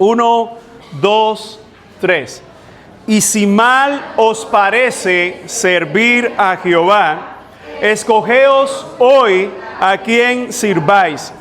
1, 2, 3. Y si mal os parece servir a Jehová, escogeos hoy a quien sirváis.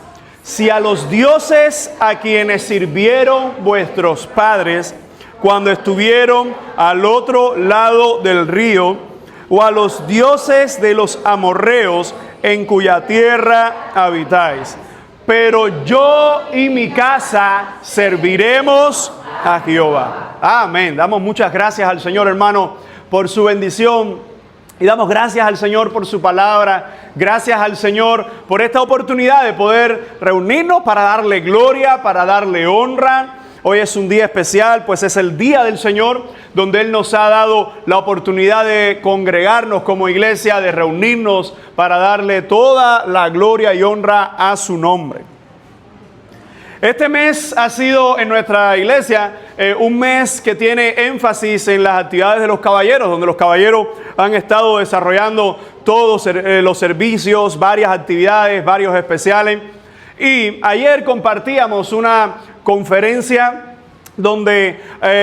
Si a los dioses a quienes sirvieron vuestros padres cuando estuvieron al otro lado del río, o a los dioses de los amorreos en cuya tierra habitáis. Pero yo y mi casa serviremos a Jehová. Amén. Damos muchas gracias al Señor, hermano, por su bendición. Y damos gracias al Señor por su palabra. Gracias al Señor por esta oportunidad de poder reunirnos para darle gloria, para darle honra. Hoy es un día especial, pues es el día del Señor, donde Él nos ha dado la oportunidad de congregarnos como iglesia, de reunirnos para darle toda la gloria y honra a su nombre. Este mes ha sido en nuestra iglesia un mes que tiene énfasis en las actividades de los caballeros, donde los caballeros han estado desarrollando todos los servicios, varias actividades, varios especiales. Y ayer compartíamos una conferencia donde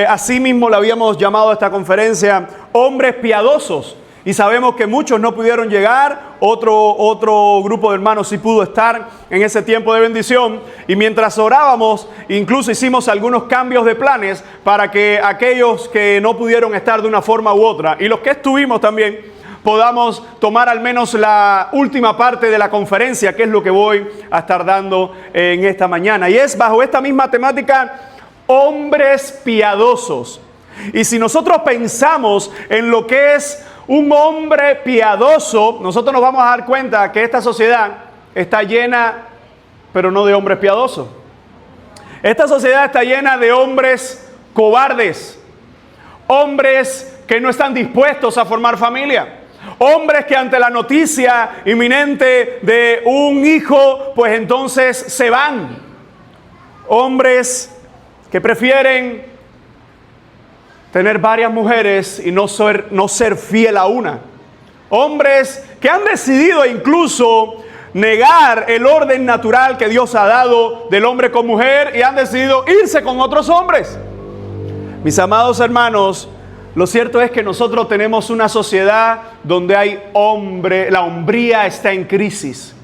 así mismo le habíamos llamado a esta conferencia Hombres Piadosos. Y sabemos que muchos no pudieron llegar, otro grupo de hermanos sí pudo estar en ese tiempo de bendición. Y mientras orábamos, incluso hicimos algunos cambios de planes para que aquellos que no pudieron estar de una forma u otra, y los que estuvimos también, podamos tomar al menos la última parte de la conferencia, que es lo que voy a estar dando en esta mañana. Y es bajo esta misma temática, hombres piadosos. Y si nosotros pensamos en lo que es un hombre piadoso, nosotros nos vamos a dar cuenta que esta sociedad está llena, pero no de hombres piadosos. Esta sociedad está llena de hombres cobardes, hombres que no están dispuestos a formar familia, hombres que ante la noticia inminente de un hijo, pues entonces se van. Hombres que prefieren tener varias mujeres y no ser fiel a una. Hombres que han decidido incluso negar el orden natural que Dios ha dado del hombre con mujer y han decidido irse con otros hombres. Mis amados hermanos, lo cierto es que nosotros tenemos una sociedad donde hay la hombría está en crisis,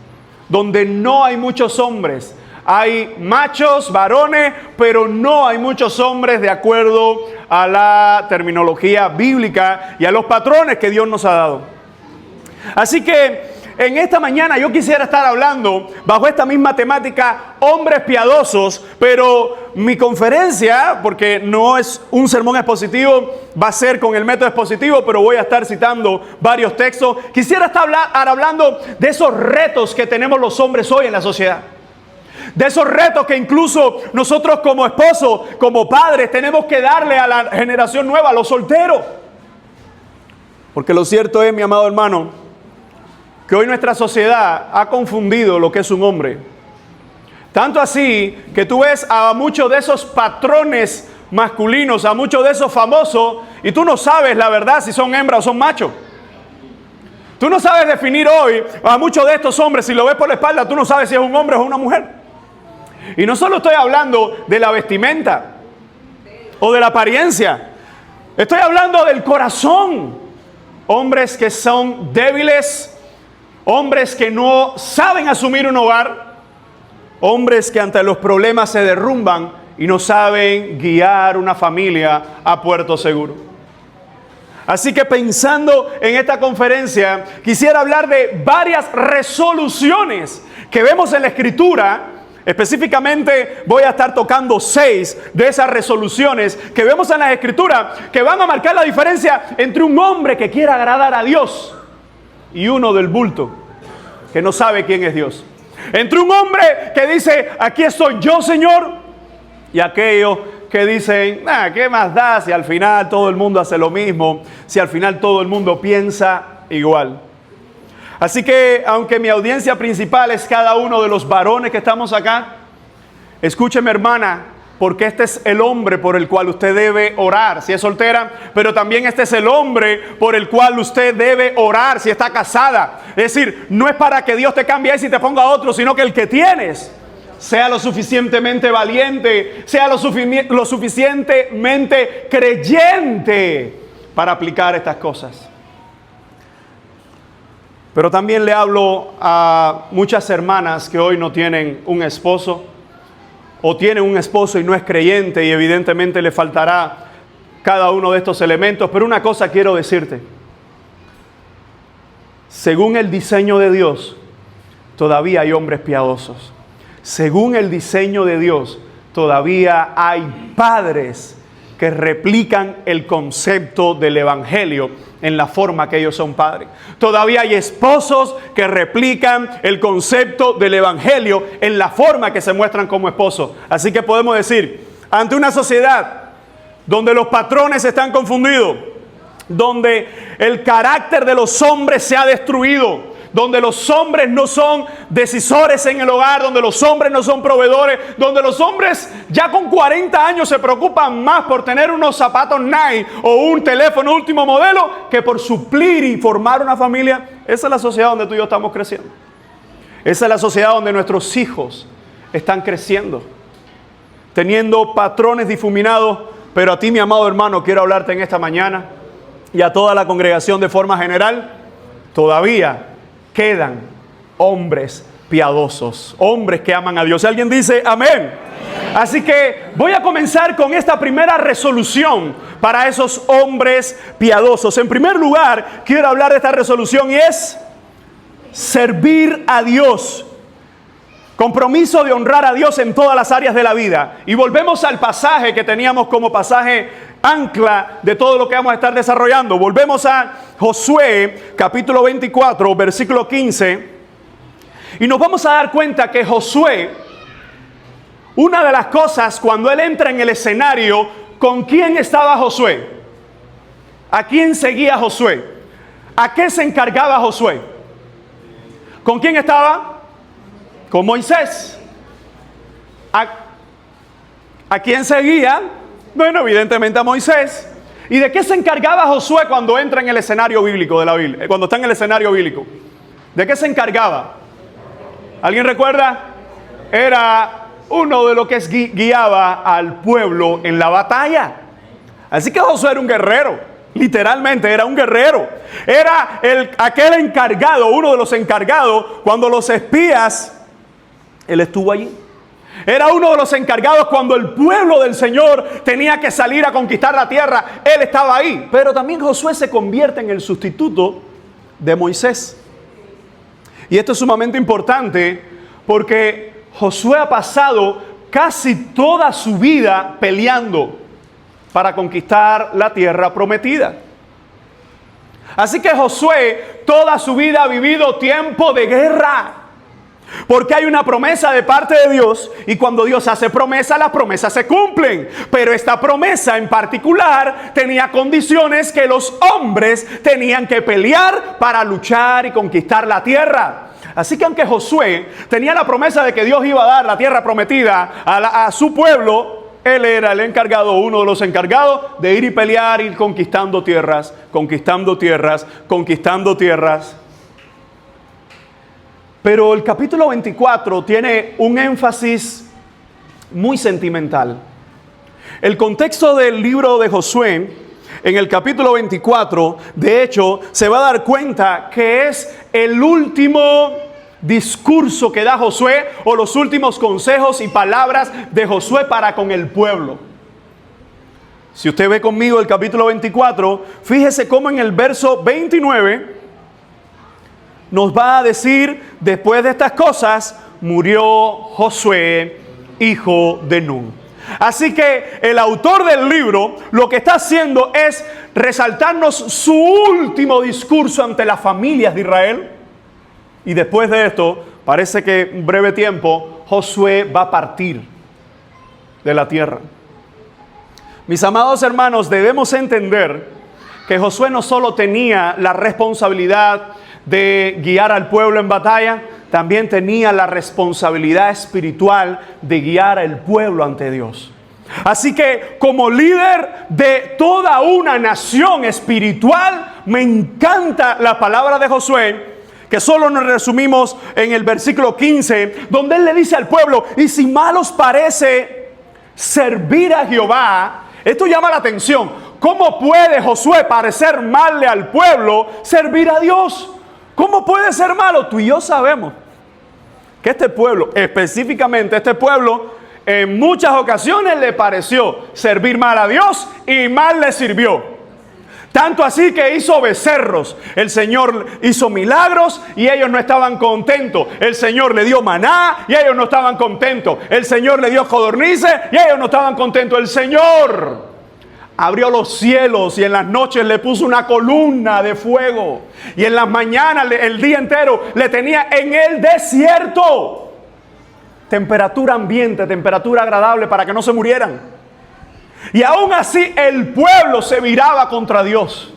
donde no hay muchos hombres. Hay machos, varones, pero no hay muchos hombres de acuerdo a la terminología bíblica y a los patrones que Dios nos ha dado. Así que en esta mañana yo quisiera estar hablando bajo esta misma temática, hombres piadosos, pero mi conferencia, porque no es un sermón expositivo, va a ser con el método expositivo, pero voy a estar citando varios textos. Quisiera estar hablando de esos retos que tenemos los hombres hoy en la sociedad. De esos retos que incluso nosotros como esposos, como padres, tenemos que darle a la generación nueva, a los solteros. Porque lo cierto es, mi amado hermano, que hoy nuestra sociedad ha confundido lo que es un hombre. Tanto así que tú ves a muchos de esos patrones masculinos, a muchos de esos famosos, y tú no sabes la verdad si son hembras o son machos. Tú no sabes definir hoy a muchos de estos hombres, si lo ves por la espalda, tú no sabes si es un hombre o una mujer. Y no solo estoy hablando de la vestimenta o de la apariencia, estoy hablando del corazón. Hombres que son débiles, hombres que no saben asumir un hogar, hombres que ante los problemas se derrumban y no saben guiar una familia a puerto seguro. Así que pensando en esta conferencia, quisiera hablar de varias resoluciones que vemos en la Escritura. Específicamente voy a estar tocando 6 de esas resoluciones que vemos en la Escritura, que van a marcar la diferencia entre un hombre que quiere agradar a Dios y uno del bulto, que no sabe quién es Dios. Entre un hombre que dice, aquí estoy yo, Señor, y aquellos que dicen, ¿qué más da si al final todo el mundo hace lo mismo? Si al final todo el mundo piensa igual. Así que, aunque mi audiencia principal es cada uno de los varones que estamos acá, escúcheme, hermana, porque este es el hombre por el cual usted debe orar si es soltera, pero también este es el hombre por el cual usted debe orar si está casada. Es decir, no es para que Dios te cambie y te ponga otro, sino que el que tienes sea lo suficientemente valiente, sea lo suficientemente creyente para aplicar estas cosas. Pero también le hablo a muchas hermanas que hoy no tienen un esposo, o tienen un esposo y no es creyente, y evidentemente le faltará cada uno de estos elementos. Pero una cosa quiero decirte: según el diseño de Dios, todavía hay hombres piadosos. Según el diseño de Dios, todavía hay padres que replican el concepto del evangelio en la forma que ellos son padres. Todavía hay esposos que replican el concepto del evangelio en la forma que se muestran como esposos. Así que podemos decir, ante una sociedad donde los patrones están confundidos, donde el carácter de los hombres se ha destruido, donde los hombres no son decisores en el hogar, donde los hombres no son proveedores, donde los hombres ya con 40 años se preocupan más por tener unos zapatos Nike o un teléfono último modelo que por suplir y formar una familia. Esa es la sociedad donde tú y yo estamos creciendo. Esa es la sociedad donde nuestros hijos están creciendo, teniendo patrones difuminados. Pero a ti, mi amado hermano, quiero hablarte en esta mañana, y a toda la congregación de forma general: todavía quedan hombres piadosos, hombres que aman a Dios. ¿Alguien dice amén? Así que voy a comenzar con esta primera resolución para esos hombres piadosos. En primer lugar, quiero hablar de esta resolución, y es servir a Dios. Compromiso de honrar a Dios en todas las áreas de la vida. Y volvemos al pasaje que teníamos como pasaje ancla de todo lo que vamos a estar desarrollando. Volvemos a Josué, capítulo 24, versículo 15. Y nos vamos a dar cuenta que Josué, una de las cosas cuando él entra en el escenario, ¿con quién estaba Josué? ¿A quién seguía Josué? ¿A qué se encargaba Josué? ¿Con quién estaba? Con Moisés. ¿A quién seguía? Bueno, evidentemente a Moisés. ¿Y de qué se encargaba Josué cuando entra en el escenario bíblico de la Biblia? Cuando está en el escenario bíblico, ¿de qué se encargaba? ¿Alguien recuerda? Era uno de los que guiaba al pueblo en la batalla. Así que Josué era un guerrero. Literalmente era un guerrero. Era aquel encargado, uno de los encargados, cuando los espías, él estuvo allí. Era uno de los encargados cuando el pueblo del Señor tenía que salir a conquistar la tierra. Él estaba ahí. Pero también Josué se convierte en el sustituto de Moisés. Y esto es sumamente importante porque Josué ha pasado casi toda su vida peleando para conquistar la tierra prometida. Así que Josué toda su vida ha vivido tiempo de guerra. Porque hay una promesa de parte de Dios, y cuando Dios hace promesa, las promesas se cumplen. Pero esta promesa en particular tenía condiciones que los hombres tenían que pelear para luchar y conquistar la tierra. Así que aunque Josué tenía la promesa de que Dios iba a dar la tierra prometida a su pueblo, él era el encargado, uno de los encargados de ir y pelear, ir conquistando tierras, conquistando tierras, conquistando tierras. Pero el capítulo 24 tiene un énfasis muy sentimental. El contexto del libro de Josué, en el capítulo 24, de hecho, se va a dar cuenta que es el último discurso que da Josué, o los últimos consejos y palabras de Josué para con el pueblo. Si usted ve conmigo el capítulo 24, fíjese cómo en el verso 29 nos va a decir: después de estas cosas murió Josué, hijo de Nun. Así que el autor del libro lo que está haciendo es resaltarnos su último discurso ante las familias de Israel. Y después de esto, parece que en breve tiempo, Josué va a partir de la tierra. Mis amados hermanos, debemos entender que Josué no solo tenía la responsabilidad de guiar al pueblo en batalla, también tenía la responsabilidad espiritual de guiar al pueblo ante Dios. Así que como líder de toda una nación espiritual, me encanta la palabra de Josué, que solo nos resumimos en el versículo 15, donde él le dice al pueblo, y si mal os parece servir a Jehová. Esto llama la atención. ¿Cómo puede Josué parecer malle al pueblo servir a Dios? ¿Cómo puede ser malo? Tú y yo sabemos que este pueblo, específicamente este pueblo, en muchas ocasiones le pareció servir mal a Dios y mal le sirvió. Tanto así que hizo becerros. El Señor hizo milagros y ellos no estaban contentos. El Señor le dio maná y ellos no estaban contentos. El Señor le dio codornices y ellos no estaban contentos. El Señor abrió los cielos y en las noches le puso una columna de fuego. Y en las mañanas, el día entero, le tenía en el desierto temperatura ambiente, temperatura agradable para que no se murieran. Y aún así el pueblo se viraba contra Dios.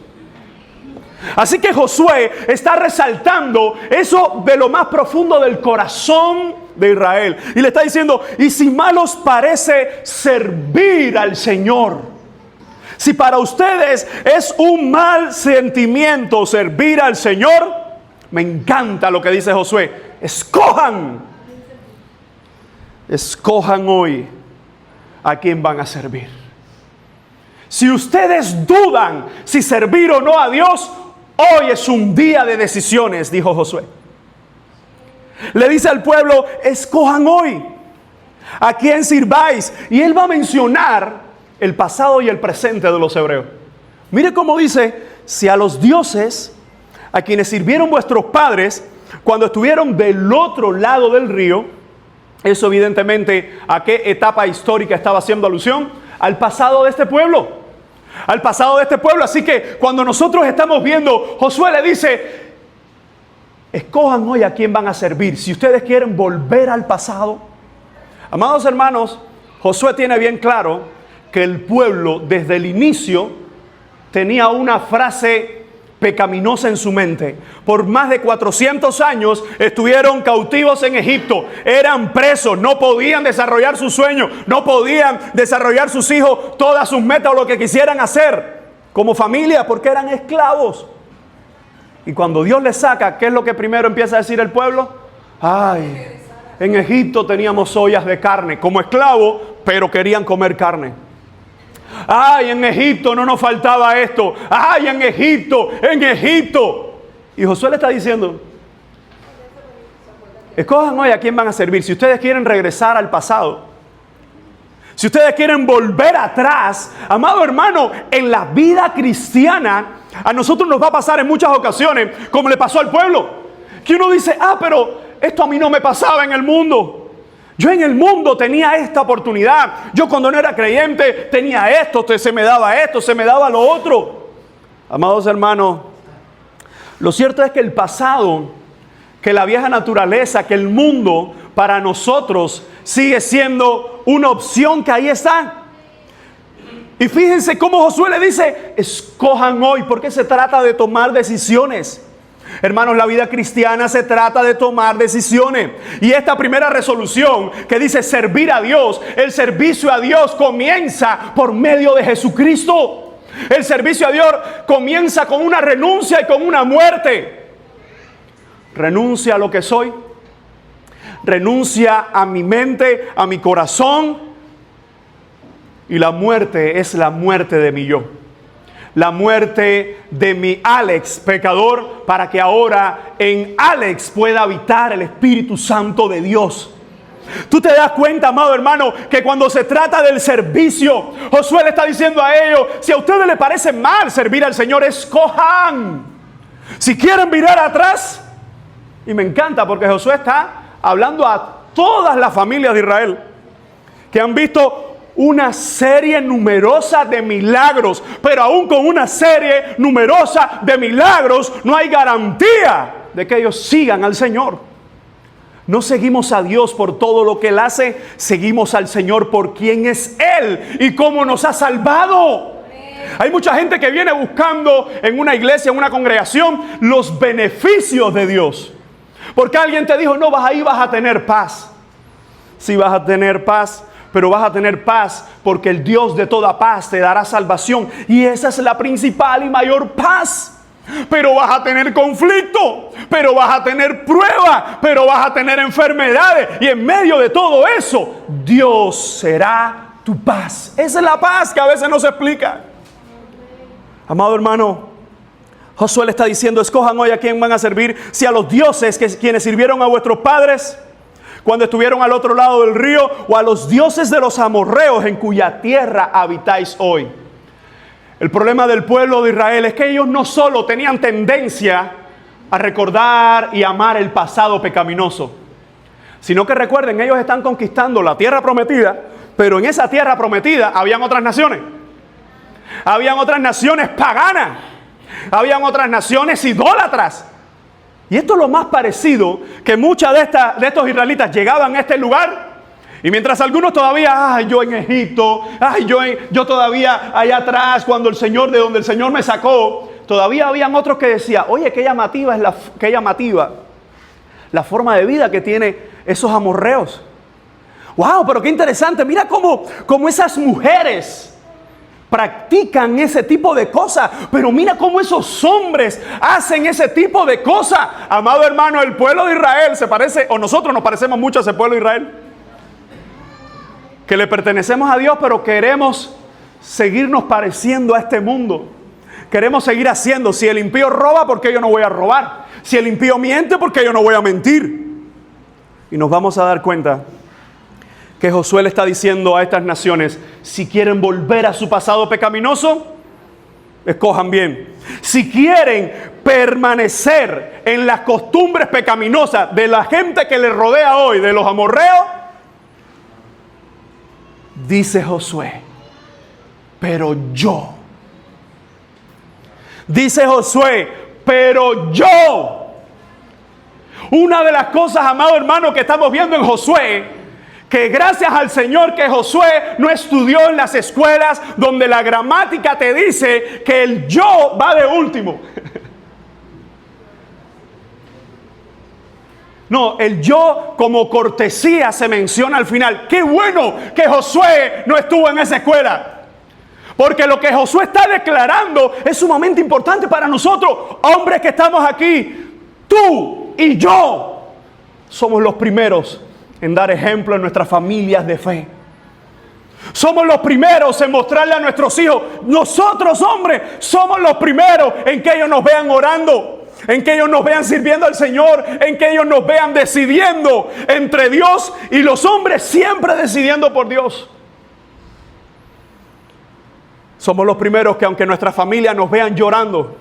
Así que Josué está resaltando eso de lo más profundo del corazón de Israel. Y le está diciendo, y si mal os parece servir al Señor. Si para ustedes es un mal sentimiento servir al Señor, me encanta lo que dice Josué. Escojan hoy a quién van a servir. Si ustedes dudan si servir o no a Dios, hoy es un día de decisiones, dijo Josué. Le dice al pueblo, escojan hoy a quién sirváis. Y él va a mencionar el pasado y el presente de los hebreos. Mire cómo dice, si a los dioses a quienes sirvieron vuestros padres cuando estuvieron del otro lado del río, eso evidentemente a qué etapa histórica estaba haciendo alusión, al pasado de este pueblo, al pasado de este pueblo. Así que cuando nosotros estamos viendo, Josué le dice, escojan hoy a quién van a servir. Si ustedes quieren volver al pasado, amados hermanos, Josué tiene bien claro que el pueblo desde el inicio tenía una frase pecaminosa en su mente. Por más de 400 años estuvieron cautivos en Egipto, eran presos, no podían desarrollar sus sueños, no podían desarrollar sus hijos, todas sus metas o lo que quisieran hacer como familia, porque eran esclavos. Y cuando Dios les saca, ¿qué es lo que primero empieza a decir el pueblo? Ay, en Egipto teníamos ollas de carne, como esclavos, pero querían comer carne. Ay, en Egipto no nos faltaba esto. Ay, en Egipto. Y Josué le está diciendo, escojan hoy a quién van a servir. Si ustedes quieren regresar al pasado, si ustedes quieren volver atrás, amado hermano, en la vida cristiana, a nosotros nos va a pasar en muchas ocasiones, como le pasó al pueblo, que uno dice, pero esto a mí no me pasaba en el mundo. Yo en el mundo tenía esta oportunidad. Yo cuando no era creyente tenía esto, se me daba lo otro. Amados hermanos, lo cierto es que el pasado, que la vieja naturaleza, que el mundo para nosotros sigue siendo una opción que ahí está. Y fíjense cómo Josué le dice, escojan hoy, porque se trata de tomar decisiones. Hermanos, la vida cristiana se trata de tomar decisiones. Y esta primera resolución que dice servir a Dios, el servicio a Dios comienza por medio de Jesucristo. El servicio a Dios comienza con una renuncia y con una muerte. Renuncia a lo que soy. Renuncia a mi mente, a mi corazón. Y la muerte es la muerte de mi yo. La muerte de mi Alex, pecador, para que ahora en Alex pueda habitar el Espíritu Santo de Dios. Tú te das cuenta, amado hermano, que cuando se trata del servicio, Josué le está diciendo a ellos, si a ustedes les parece mal servir al Señor, escojan. Si quieren mirar atrás, y me encanta porque Josué está hablando a todas las familias de Israel, que han visto una serie numerosa de milagros, pero aún con una serie numerosa de milagros no hay garantía de que ellos sigan al Señor. No seguimos a Dios por todo lo que Él hace, seguimos al Señor por quién es Él y cómo nos ha salvado. Hay mucha gente que viene buscando en una iglesia, en una congregación, los beneficios de Dios. Porque alguien te dijo, no, ahí vas a tener paz. Sí vas a tener paz, pero vas a tener paz porque el Dios de toda paz te dará salvación. Y esa es la principal y mayor paz. pero vas a tener conflicto, pero vas a tener pruebas, pero vas a tener enfermedades. Y en medio de todo eso, Dios será tu paz. Esa es la paz que a veces no se explica. Amado hermano, Josué le está diciendo: escojan hoy a quién van a servir, si a los dioses quienes sirvieron a vuestros padres cuando estuvieron al otro lado del río, o a los dioses de los amorreos en cuya tierra habitáis hoy. El problema del pueblo de Israel es que ellos no solo tenían tendencia a recordar y amar el pasado pecaminoso, sino que recuerden, ellos están conquistando la tierra prometida, pero en esa tierra prometida habían otras naciones. Habían otras naciones paganas, habían otras naciones idólatras. Y esto es lo más parecido, que muchas de estos israelitas llegaban a este lugar, y mientras algunos todavía, yo en Egipto, yo todavía allá atrás, cuando de donde el Señor me sacó, todavía habían otros que decían: oye, qué llamativa la forma de vida que tiene esos amorreos. Wow, pero qué interesante, mira cómo esas mujeres practican ese tipo de cosas, pero mira cómo esos hombres hacen ese tipo de cosas. Amado hermano, el pueblo de Israel se parece, o nosotros nos parecemos mucho a ese pueblo de Israel, que le pertenecemos a Dios, pero queremos seguirnos pareciendo a este mundo. Queremos seguir haciendo. Si el impío roba, ¿por qué yo no voy a robar? Si el impío miente, ¿por qué yo no voy a mentir? Y nos vamos a dar cuenta que Josué le está diciendo a estas naciones: si quieren volver a su pasado pecaminoso, escojan bien. Si quieren permanecer en las costumbres pecaminosas de la gente que les rodea hoy, de los amorreos, dice Josué, pero yo. Dice Josué, pero yo. Una de las cosas, amado hermano, que estamos viendo en Josué, que gracias al Señor que Josué no estudió en las escuelas donde la gramática te dice que el yo va de último. No, el yo como cortesía se menciona al final. Qué bueno que Josué no estuvo en esa escuela, porque lo que Josué está declarando es sumamente importante para nosotros, hombres que estamos aquí. Tú y yo somos los primeros en dar ejemplo en nuestras familias de fe. Somos los primeros en mostrarle a nuestros hijos. Nosotros, hombres, somos los primeros en que ellos nos vean orando, en que ellos nos vean sirviendo al Señor, en que ellos nos vean decidiendo entre Dios y los hombres, siempre decidiendo por Dios. Somos los primeros que, aunque nuestras familias nos vean llorando,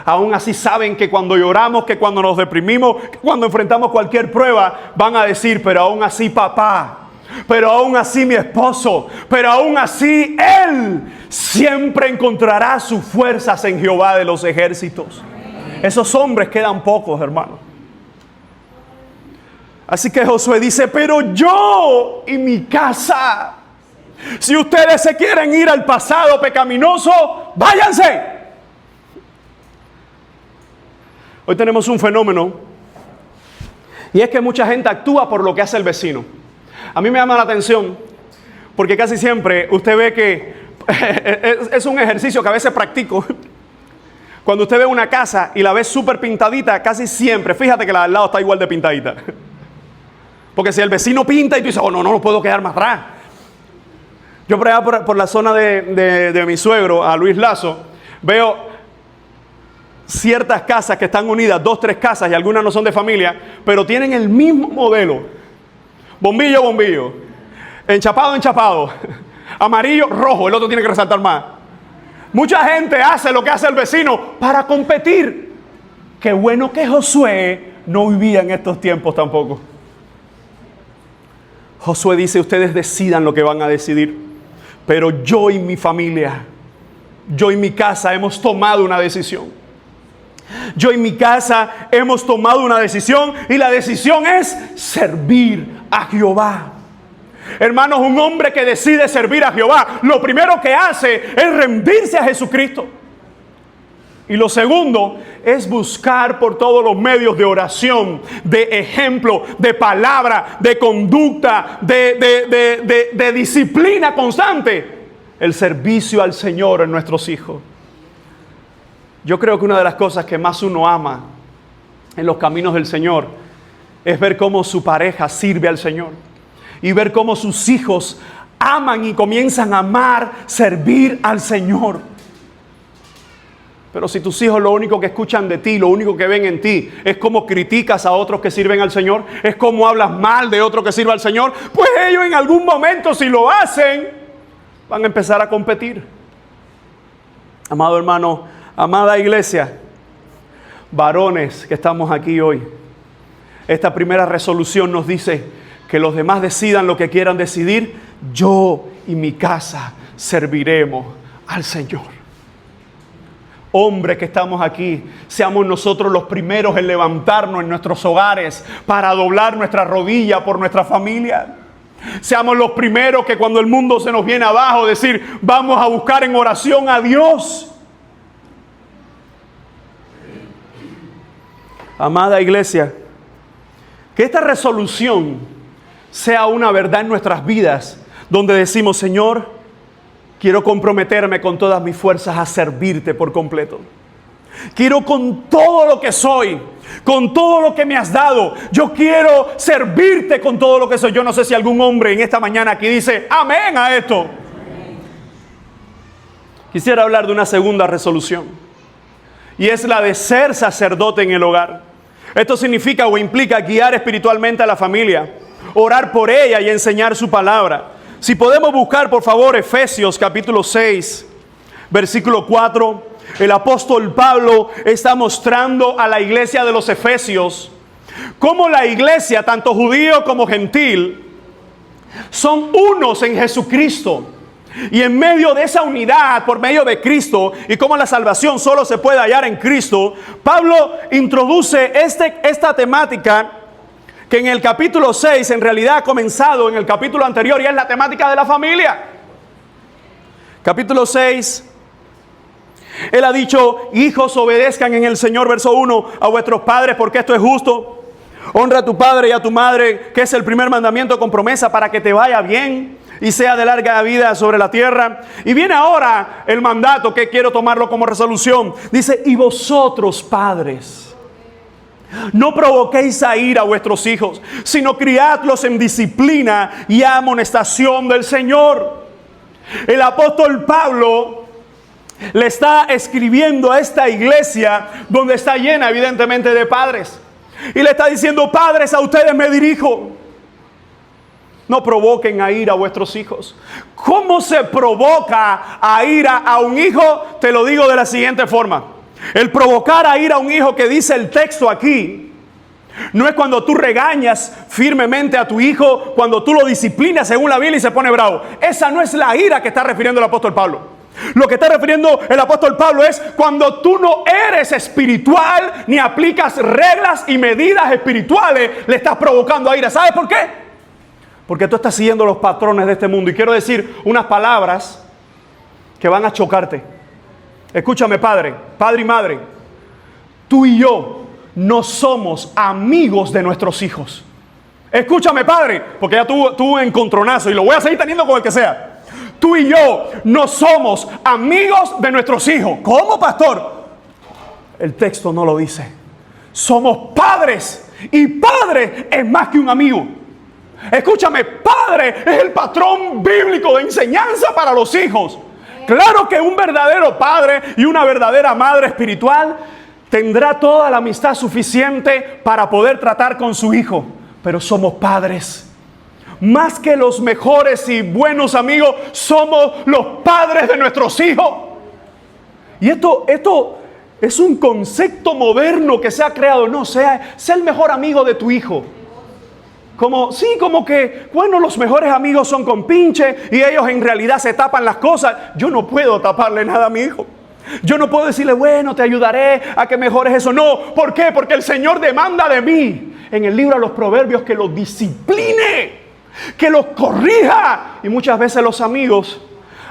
aún así saben que cuando lloramos, que cuando nos deprimimos, que cuando enfrentamos cualquier prueba, van a decir: pero aún así papá, pero aún así mi esposo, pero aún así él siempre encontrará sus fuerzas en Jehová de los ejércitos. Esos hombres quedan pocos, hermanos. Así que Josué dice: pero yo y mi casa. Si ustedes se quieren ir al pasado pecaminoso, váyanse. Hoy tenemos un fenómeno, y es que mucha gente actúa por lo que hace el vecino. A mí me llama la atención, porque casi siempre usted ve que es un ejercicio que a veces practico. Cuando usted ve una casa y la ve súper pintadita, casi siempre, fíjate que la de al lado está igual de pintadita. Porque si el vecino pinta y tú dices: oh, no puedo quedar más atrás. Yo por allá por la zona de mi suegro, a Luis Lazo, veo ciertas casas que están unidas, 2, 3 casas, y algunas no son de familia, pero tienen el mismo modelo. Bombillo, bombillo. Enchapado, enchapado. Amarillo, rojo. El otro tiene que resaltar más. Mucha gente hace lo que hace el vecino para competir. Qué bueno que Josué no vivía en estos tiempos tampoco. Josué dice: ustedes decidan lo que van a decidir, pero yo y mi familia, yo y mi casa hemos tomado una decisión. Yo y mi casa hemos tomado una decisión, y la decisión es servir a Jehová. Hermanos, un hombre que decide servir a Jehová, lo primero que hace es rendirse a Jesucristo. Y lo segundo es buscar por todos los medios de oración, de ejemplo, de palabra, de conducta, de disciplina constante, el servicio al Señor en nuestros hijos. Yo creo que una de las cosas que más uno ama en los caminos del Señor es ver cómo su pareja sirve al Señor y ver cómo sus hijos aman y comienzan a amar, servir al Señor. Pero si tus hijos lo único que escuchan de ti, lo único que ven en ti es cómo criticas a otros que sirven al Señor, es cómo hablas mal de otro que sirve al Señor, pues ellos en algún momento, si lo hacen, van a empezar a competir. Amado hermano, amada iglesia, varones que estamos aquí hoy, esta primera resolución nos dice que los demás decidan lo que quieran decidir. Yo y mi casa serviremos al Señor. Hombres que estamos aquí, seamos nosotros los primeros en levantarnos en nuestros hogares para doblar nuestra rodilla por nuestra familia. Seamos los primeros que cuando el mundo se nos viene abajo, decir, vamos a buscar en oración a Dios. Amada iglesia, que esta resolución sea una verdad en nuestras vidas, donde decimos, Señor, quiero comprometerme con todas mis fuerzas a servirte por completo. Quiero con todo lo que soy, con todo lo que me has dado, yo quiero servirte con todo lo que soy. Yo no sé si algún hombre en esta mañana aquí dice amén a esto. Quisiera hablar de una segunda resolución, y es la de ser sacerdote en el hogar. Esto significa o implica guiar espiritualmente a la familia, orar por ella y enseñar su palabra. Si podemos buscar, por favor, Efesios capítulo 6, versículo 4. El apóstol Pablo está mostrando a la iglesia de los Efesios cómo la iglesia, tanto judío como gentil, son unos en Jesucristo. Y en medio de esa unidad, por medio de Cristo, y cómo la salvación solo se puede hallar en Cristo, Pablo introduce esta temática que en el capítulo 6 en realidad ha comenzado en el capítulo anterior, y es la temática de la familia. Capítulo 6, él ha dicho, hijos, obedezcan en el Señor, verso 1, a vuestros padres, porque esto es justo. Honra a tu padre y a tu madre, que es el primer mandamiento con promesa para que te vaya bien y sea de larga vida sobre la tierra. Y viene ahora el mandato, que quiero tomarlo como resolución. Dice, y vosotros, padres, no provoquéis a ira a vuestros hijos, sino criadlos en disciplina y amonestación del Señor. El apóstol Pablo le está escribiendo a esta iglesia donde está llena evidentemente de padres, y le está diciendo, padres, a ustedes me dirijo, no provoquen a ira a vuestros hijos. ¿Cómo se provoca a ira a un hijo? Te lo digo de la siguiente forma. El provocar a ira a un hijo que dice el texto aquí, no es cuando tú regañas firmemente a tu hijo, cuando tú lo disciplinas según la Biblia y se pone bravo. Esa no es la ira que está refiriendo el apóstol Pablo. Lo que está refiriendo el apóstol Pablo es cuando tú no eres espiritual, ni aplicas reglas y medidas espirituales, le estás provocando a ira. ¿Sabes por qué? Porque tú estás siguiendo los patrones de este mundo. Y quiero decir unas palabras que van a chocarte. Escúchame, padre y madre. Tú y yo no somos amigos de nuestros hijos. Escúchame, padre, porque ya tuve encontronazo y lo voy a seguir teniendo con el que sea. Tú y yo no somos amigos de nuestros hijos. ¿Cómo, pastor? El texto no lo dice. Somos padres, y padre es más que un amigo. Escúchame, padre es el patrón bíblico de enseñanza para los hijos. Claro que un verdadero padre y una verdadera madre espiritual tendrá toda la amistad suficiente para poder tratar con su hijo. Pero somos padres. Más que los mejores y buenos amigos, somos los padres de nuestros hijos. Y esto es un concepto moderno que se ha creado. No, sea el mejor amigo de tu hijo. Como que, bueno, los mejores amigos son compinche y ellos en realidad se tapan las cosas. Yo no puedo taparle nada a mi hijo. Yo no puedo decirle, bueno, te ayudaré a que mejores eso. No, ¿por qué? Porque el Señor demanda de mí en el libro de los Proverbios que los discipline, que los corrija. Y muchas veces los amigos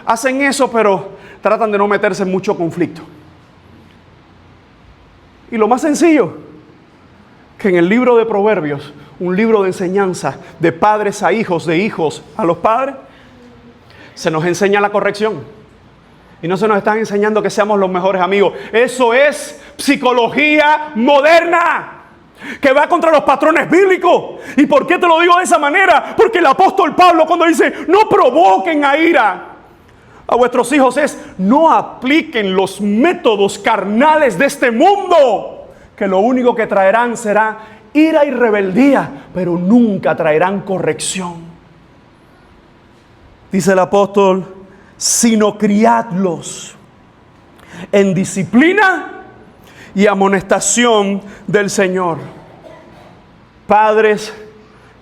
hacen eso, pero tratan de no meterse en mucho conflicto. Y lo más sencillo, que en el libro de Proverbios, un libro de enseñanza de padres a hijos, de hijos a los padres, se nos enseña la corrección. Y no se nos están enseñando que seamos los mejores amigos. Eso es psicología moderna, que va contra los patrones bíblicos. ¿Y por qué te lo digo de esa manera? Porque el apóstol Pablo, cuando dice no provoquen a ira a vuestros hijos, es no apliquen los métodos carnales de este mundo, que lo único que traerán será ira y rebeldía, pero nunca traerán corrección. Dice el apóstol, sino criadlos en disciplina y amonestación del Señor. Padres,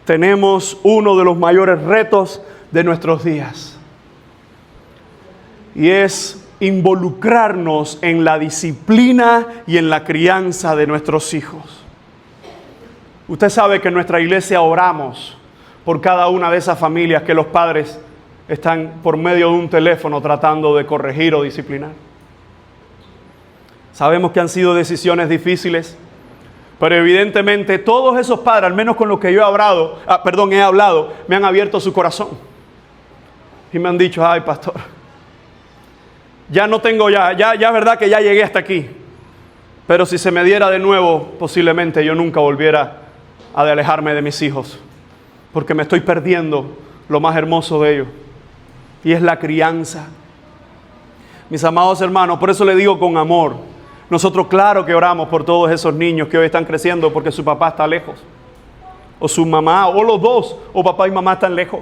tenemos uno de los mayores retos de nuestros días, y es involucrarnos en la disciplina y en la crianza de nuestros hijos. Usted sabe que en nuestra iglesia oramos por cada una de esas familias que los padres están por medio de un teléfono tratando de corregir o disciplinar. Sabemos que han sido decisiones difíciles, pero evidentemente todos esos padres, al menos con los que yo he hablado, me han abierto su corazón. Y me han dicho, ay pastor, ya no tengo ya es verdad que ya llegué hasta aquí. Pero si se me diera de nuevo, posiblemente yo nunca volviera a alejarme de mis hijos, porque me estoy perdiendo lo más hermoso de ellos, y es la crianza. Mis amados hermanos, por eso le digo con amor, nosotros claro que oramos por todos esos niños que hoy están creciendo porque su papá está lejos, o su mamá, o los dos, o papá y mamá están lejos.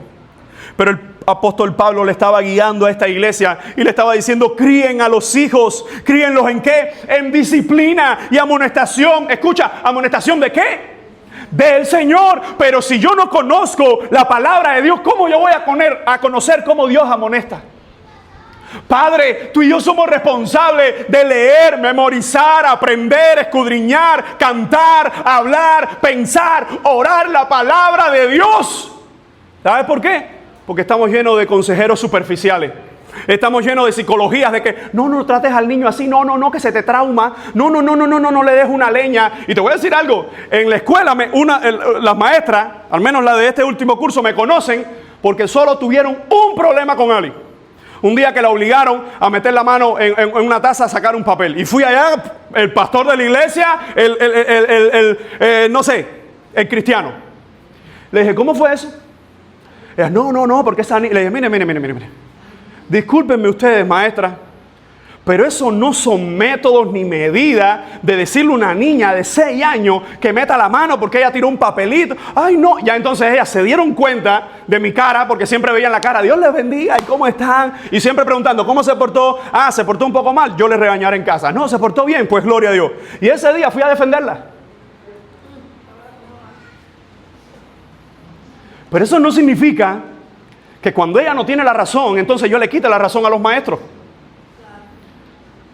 Pero el apóstol Pablo le estaba guiando a esta iglesia y le estaba diciendo, críen a los hijos. ¿Críenlos en qué? En disciplina y amonestación. Escucha, ¿amonestación de qué? Del Señor. Pero si yo no conozco la palabra de Dios, ¿cómo yo voy a conocer cómo Dios amonesta? Padre, tú y yo somos responsables de leer, memorizar, aprender, escudriñar, cantar, hablar, pensar, orar la palabra de Dios. ¿Sabes por qué? Porque estamos llenos de consejeros superficiales. Estamos llenos de psicologías de que no trates al niño así, no, que se te trauma, no le des una leña. Y te voy a decir algo, en la escuela las maestras, al menos la de este último curso, me conocen porque solo tuvieron un problema con Ali. Un día que la obligaron a meter la mano en una taza a sacar un papel. Y fui allá, el pastor de la iglesia, el cristiano. Le dije, ¿cómo fue eso? Ella, no, porque esa niña... Le dije, mire. Discúlpenme ustedes, maestra, pero eso no son métodos ni medidas de decirle a una niña de 6 años que meta la mano porque ella tiró un papelito. Ay, no. Ya entonces ellas se dieron cuenta de mi cara, porque siempre veían la cara, Dios les bendiga, ¿y cómo están? Y siempre preguntando, ¿cómo se portó? Ah, se portó un poco mal, yo les regañaré en casa. No, se portó bien, pues gloria a Dios. Y ese día fui a defenderla. Pero eso no significa que cuando ella no tiene la razón, entonces yo le quite la razón a los maestros.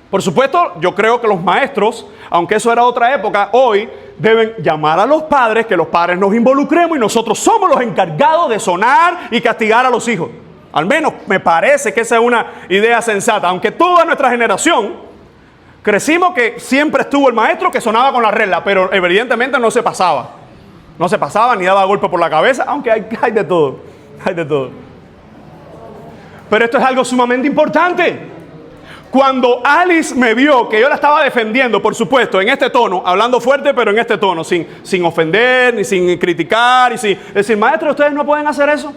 Por supuesto, yo creo que los maestros, aunque eso era otra época, hoy deben llamar a los padres, que los padres nos involucremos y nosotros somos los encargados de sonar y castigar a los hijos. Al menos me parece que esa es una idea sensata, aunque toda nuestra generación crecimos que siempre estuvo el maestro que sonaba con la regla, pero evidentemente no se pasaba. No se pasaba ni daba golpe por la cabeza, aunque hay de todo, hay de todo. Pero esto es algo sumamente importante. Cuando Alice me vio que yo la estaba defendiendo, por supuesto, en este tono, hablando fuerte, pero en este tono, sin ofender, ni sin criticar, y sin decir, maestro, ustedes no pueden hacer eso.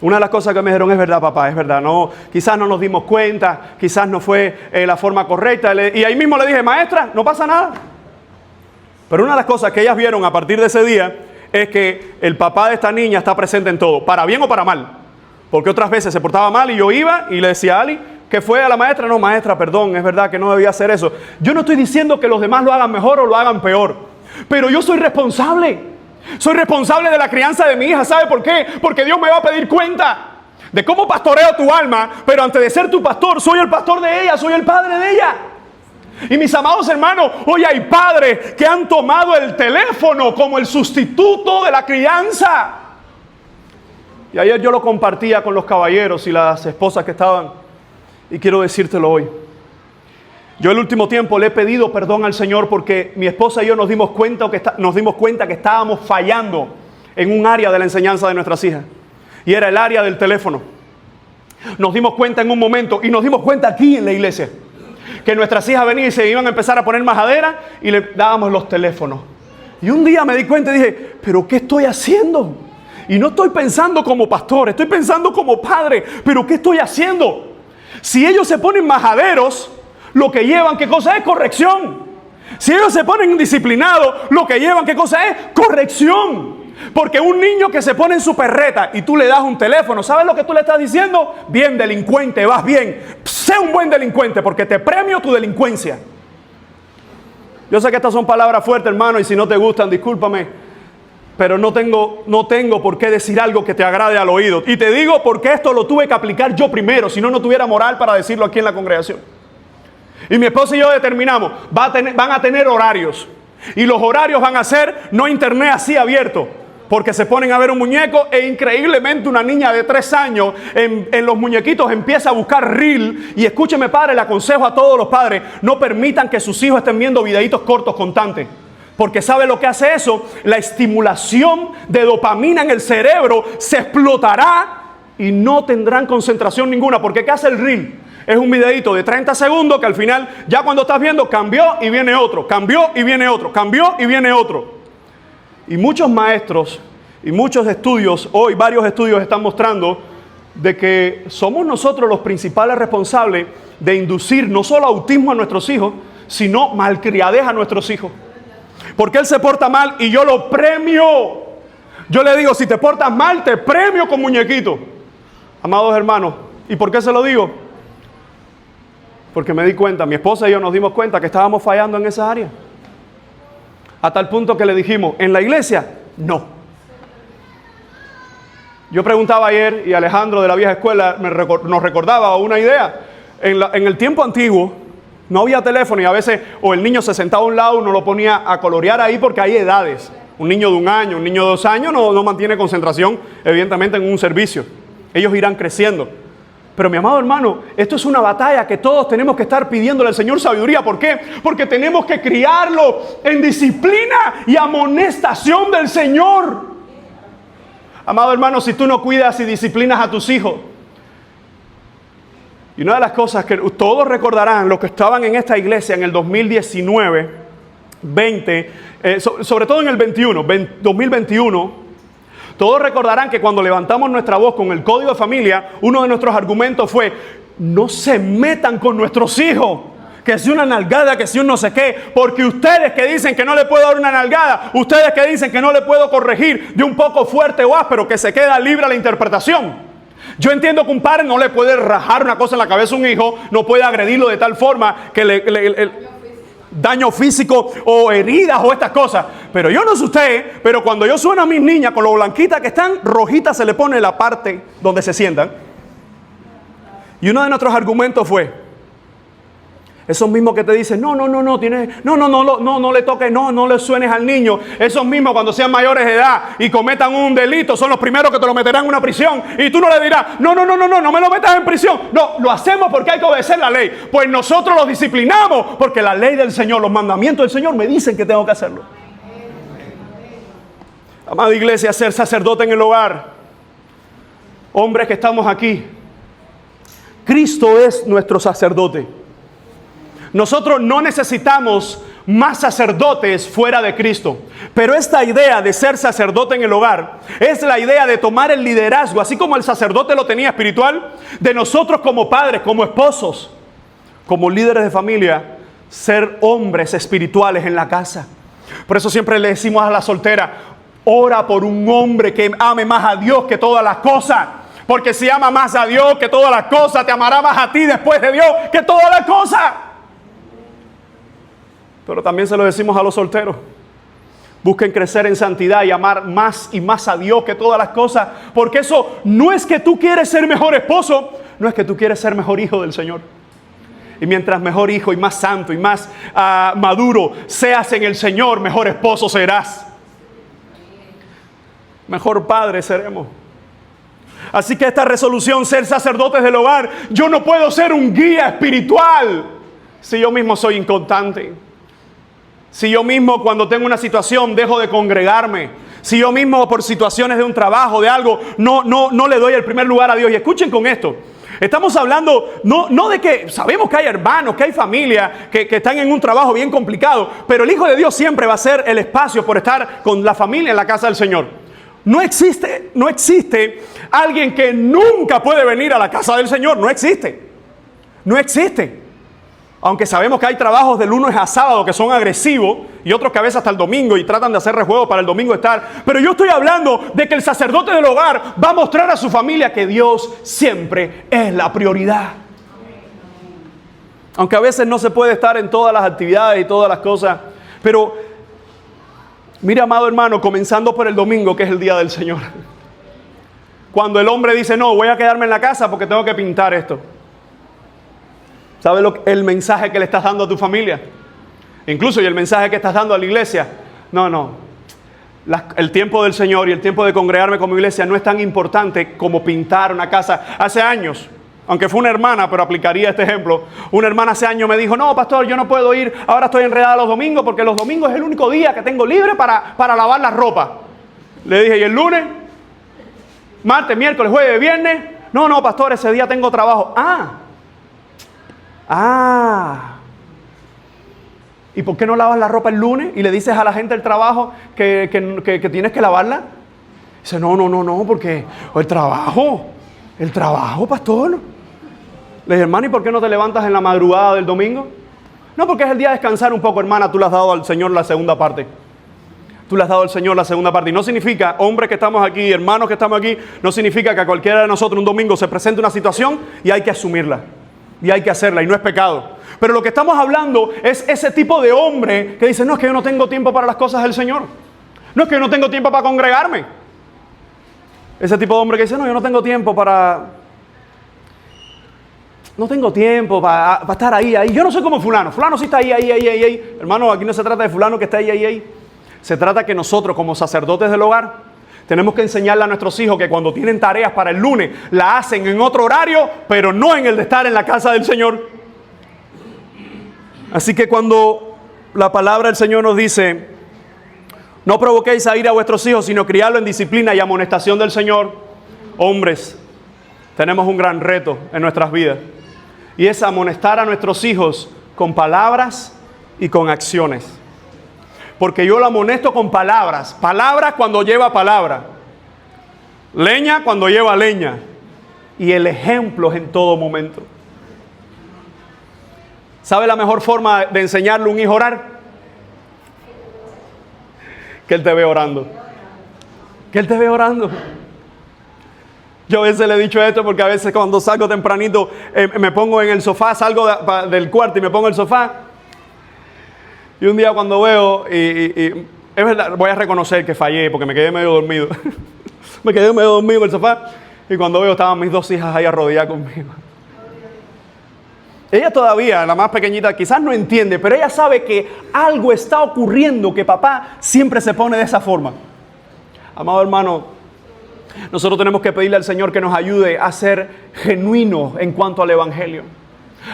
Una de las cosas que me dijeron, es verdad, papá, es verdad, no, quizás no nos dimos cuenta, quizás no fue la forma correcta. Y ahí mismo le dije, maestra, no pasa nada. Pero una de las cosas que ellas vieron a partir de ese día es que el papá de esta niña está presente en todo, para bien o para mal. Porque otras veces se portaba mal y yo iba y le decía a Ali, ¿qué fue a la maestra? No, maestra, perdón, es verdad que no debía hacer eso. Yo no estoy diciendo que los demás lo hagan mejor o lo hagan peor, pero yo soy responsable. Soy responsable de la crianza de mi hija. ¿Sabe por qué? Porque Dios me va a pedir cuenta de cómo pastoreo tu alma, pero antes de ser tu pastor, soy el pastor de ella, soy el padre de ella. Y mis amados hermanos, hoy hay padres que han tomado el teléfono como el sustituto de la crianza. Y ayer yo lo compartía con los caballeros y las esposas que estaban, y quiero decírtelo hoy. Yo el último tiempo le he pedido perdón al Señor porque mi esposa y yo nos dimos cuenta que estábamos fallando en un área de la enseñanza de nuestras hijas. Y era el área del teléfono. Nos dimos cuenta en un momento, y nos dimos cuenta aquí en la iglesia, que nuestras hijas venían y se iban a empezar a poner majadera y le dábamos los teléfonos. Y un día me di cuenta y dije, ¿pero qué estoy haciendo? Y no estoy pensando como pastor, estoy pensando como padre. ¿Pero qué estoy haciendo? Si ellos se ponen majaderos, lo que llevan, ¿qué cosa es? Corrección. Si ellos se ponen indisciplinados, lo que llevan, ¿qué cosa es? Corrección. Porque un niño que se pone en su perreta y tú le das un teléfono, ¿sabes lo que tú le estás diciendo? Bien, delincuente, vas bien. Sé un buen delincuente porque te premio tu delincuencia. Yo sé que estas son palabras fuertes, hermano, y si no te gustan, discúlpame. Pero no tengo por qué decir algo que te agrade al oído. Y te digo porque esto lo tuve que aplicar yo primero, si no, no tuviera moral para decirlo aquí en la congregación. Y mi esposa y yo determinamos, van a tener horarios. Y los horarios van a ser no internet así abierto, porque se ponen a ver un muñeco e increíblemente una niña de 3 años en los muñequitos empieza a buscar reel. Y escúcheme, padre, le aconsejo a todos los padres, no permitan que sus hijos estén viendo videitos cortos constantes. Porque ¿sabe lo que hace eso? La estimulación de dopamina en el cerebro se explotará y no tendrán concentración ninguna. Porque ¿qué hace el reel? Es un videito de 30 segundos que al final, ya cuando estás viendo, cambió y viene otro, cambió y viene otro, cambió y viene otro. Y muchos maestros y muchos estudios, hoy varios estudios están mostrando de que somos nosotros los principales responsables de inducir no solo autismo a nuestros hijos, sino malcriadez a nuestros hijos. Porque él se porta mal y yo lo premio. Yo le digo, si te portas mal, te premio con muñequito. Amados hermanos, ¿y por qué se lo digo? Porque me di cuenta, mi esposa y yo nos dimos cuenta que estábamos fallando en esa área. A tal punto que le dijimos, ¿en la iglesia? No. Yo preguntaba ayer, y Alejandro de la vieja escuela nos recordaba una idea. En el tiempo antiguo, no había teléfono y a veces o el niño se sentaba a un lado, uno lo ponía a colorear ahí porque hay edades. Un niño de 1 año, un niño de 2 años no mantiene concentración, evidentemente, en un servicio. Ellos irán creciendo. Pero mi amado hermano, esto es una batalla que todos tenemos que estar pidiéndole al Señor sabiduría. ¿Por qué? Porque tenemos que criarlo en disciplina y amonestación del Señor. Amado hermano, si tú no cuidas y disciplinas a tus hijos, y una de las cosas que todos recordarán, los que estaban en esta iglesia en el 2019, 20, sobre todo en el 2021, todos recordarán que cuando levantamos nuestra voz con el Código de Familia, uno de nuestros argumentos fue, no se metan con nuestros hijos, que si una nalgada, que si un no sé qué, porque ustedes que dicen que no le puedo dar una nalgada, ustedes que dicen que no le puedo corregir de un poco fuerte o áspero, que se queda libre a la interpretación. Yo entiendo que un padre no le puede rajar una cosa en la cabeza a un hijo, no puede agredirlo de tal forma que daño físico o heridas o estas cosas. Pero yo no sé usted, pero cuando yo sueno a mis niñas con lo blanquitas que están, rojitas se le pone la parte donde se sientan. Y uno de nuestros argumentos fue, esos mismos que te dicen, no le toques, no le suenes al niño. Esos mismos cuando sean mayores de edad y cometan un delito son los primeros que te lo meterán en una prisión. Y tú no le dirás, no me lo metas en prisión. No, lo hacemos porque hay que obedecer la ley. Pues nosotros los disciplinamos porque la ley del Señor, los mandamientos del Señor me dicen que tengo que hacerlo. Amada iglesia, ser sacerdote en el hogar. Hombres que estamos aquí, Cristo es nuestro sacerdote. Nosotros no necesitamos más sacerdotes fuera de Cristo. Pero esta idea de ser sacerdote en el hogar es la idea de tomar el liderazgo, así como el sacerdote lo tenía espiritual, de nosotros como padres, como esposos, como líderes de familia, ser hombres espirituales en la casa. Por eso siempre le decimos a la soltera, ora por un hombre que ame más a Dios que todas las cosas. Porque si ama más a Dios que todas las cosas, te amará más a ti después de Dios que todas las cosas. Pero también se lo decimos a los solteros. Busquen crecer en santidad y amar más y más a Dios que todas las cosas. Porque eso no es que tú quieres ser mejor esposo, no es que tú quieres ser mejor hijo del Señor. Y mientras mejor hijo y más santo y más maduro seas en el Señor, mejor esposo serás. Mejor padre seremos. Así que esta resolución, ser sacerdotes del hogar, yo no puedo ser un guía espiritual si yo mismo soy inconstante. Si yo mismo cuando tengo una situación dejo de congregarme. Si yo mismo por situaciones de un trabajo, de algo, no le doy el primer lugar a Dios. Y escuchen con esto. Estamos hablando no de que sabemos que hay hermanos, que hay familia, que están en un trabajo bien complicado, pero el Hijo de Dios siempre va a ser el espacio por estar con la familia en la casa del Señor. No existe alguien que nunca puede venir a la casa del Señor. No existe. Aunque sabemos que hay trabajos de lunes a sábado que son agresivos y otros que a veces hasta el domingo y tratan de hacer rejuego para el domingo estar. Pero yo estoy hablando de que el sacerdote del hogar va a mostrar a su familia que Dios siempre es la prioridad. Aunque a veces no se puede estar en todas las actividades y todas las cosas. Pero mira, amado hermano, comenzando por el domingo, que es el día del Señor. Cuando el hombre dice, no, voy a quedarme en la casa porque tengo que pintar esto. ¿Sabes el mensaje que le estás dando a tu familia? Incluso y el mensaje que estás dando a la iglesia. No. El tiempo del Señor y el tiempo de congregarme como iglesia no es tan importante como pintar una casa. Hace años, aunque fue una hermana, pero aplicaría este ejemplo. Una hermana hace años me dijo, no, pastor, yo no puedo ir. Ahora estoy enredada los domingos porque los domingos es el único día que tengo libre para lavar la ropa. Le dije, ¿y el lunes? Martes, miércoles, jueves, viernes. No, pastor, ese día tengo trabajo. ¿Y por qué no lavas la ropa el lunes y le dices a la gente del trabajo que tienes que lavarla? Dice, no, porque el trabajo, pastor. Le dije, hermano, ¿y por qué no te levantas en la madrugada del domingo? No, porque es el día de descansar un poco, hermana. Tú le has dado al Señor la segunda parte. Y no significa, hombres que estamos aquí, hermanos que estamos aquí, no significa que a cualquiera de nosotros un domingo se presente una situación y hay que asumirla. Y hay que hacerla, y no es pecado. Pero lo que estamos hablando es ese tipo de hombre que dice, no, es que yo no tengo tiempo para las cosas del Señor. No, es que yo no tengo tiempo para congregarme. Ese tipo de hombre que dice, no, yo no tengo tiempo para estar ahí. Yo no soy como fulano. Fulano sí está ahí. Hermano, aquí no se trata de fulano que está ahí. Se trata que nosotros como sacerdotes del hogar tenemos que enseñarle a nuestros hijos que cuando tienen tareas para el lunes, la hacen en otro horario, pero no en el de estar en la casa del Señor. Así que cuando la palabra del Señor nos dice, no provoquéis a ira a vuestros hijos, sino criarlo en disciplina y amonestación del Señor. Hombres, tenemos un gran reto en nuestras vidas. Y es amonestar a nuestros hijos con palabras y con acciones. Porque yo lo amonesto con palabras. Palabras cuando lleva palabra. Leña cuando lleva leña. Y el ejemplo es en todo momento. ¿Sabe la mejor forma de enseñarle a un hijo a orar? Que él te ve orando. Yo a veces le he dicho esto porque a veces cuando salgo tempranito me pongo en el sofá, salgo del cuarto y me pongo en el sofá. Y un día cuando veo, y es verdad, voy a reconocer que fallé porque me quedé medio dormido. En el sofá. Y cuando veo estaban mis dos hijas ahí arrodilladas conmigo. Ella todavía, la más pequeñita, quizás no entiende, pero ella sabe que algo está ocurriendo, que papá siempre se pone de esa forma. Amado hermano, nosotros tenemos que pedirle al Señor que nos ayude a ser genuinos en cuanto al Evangelio.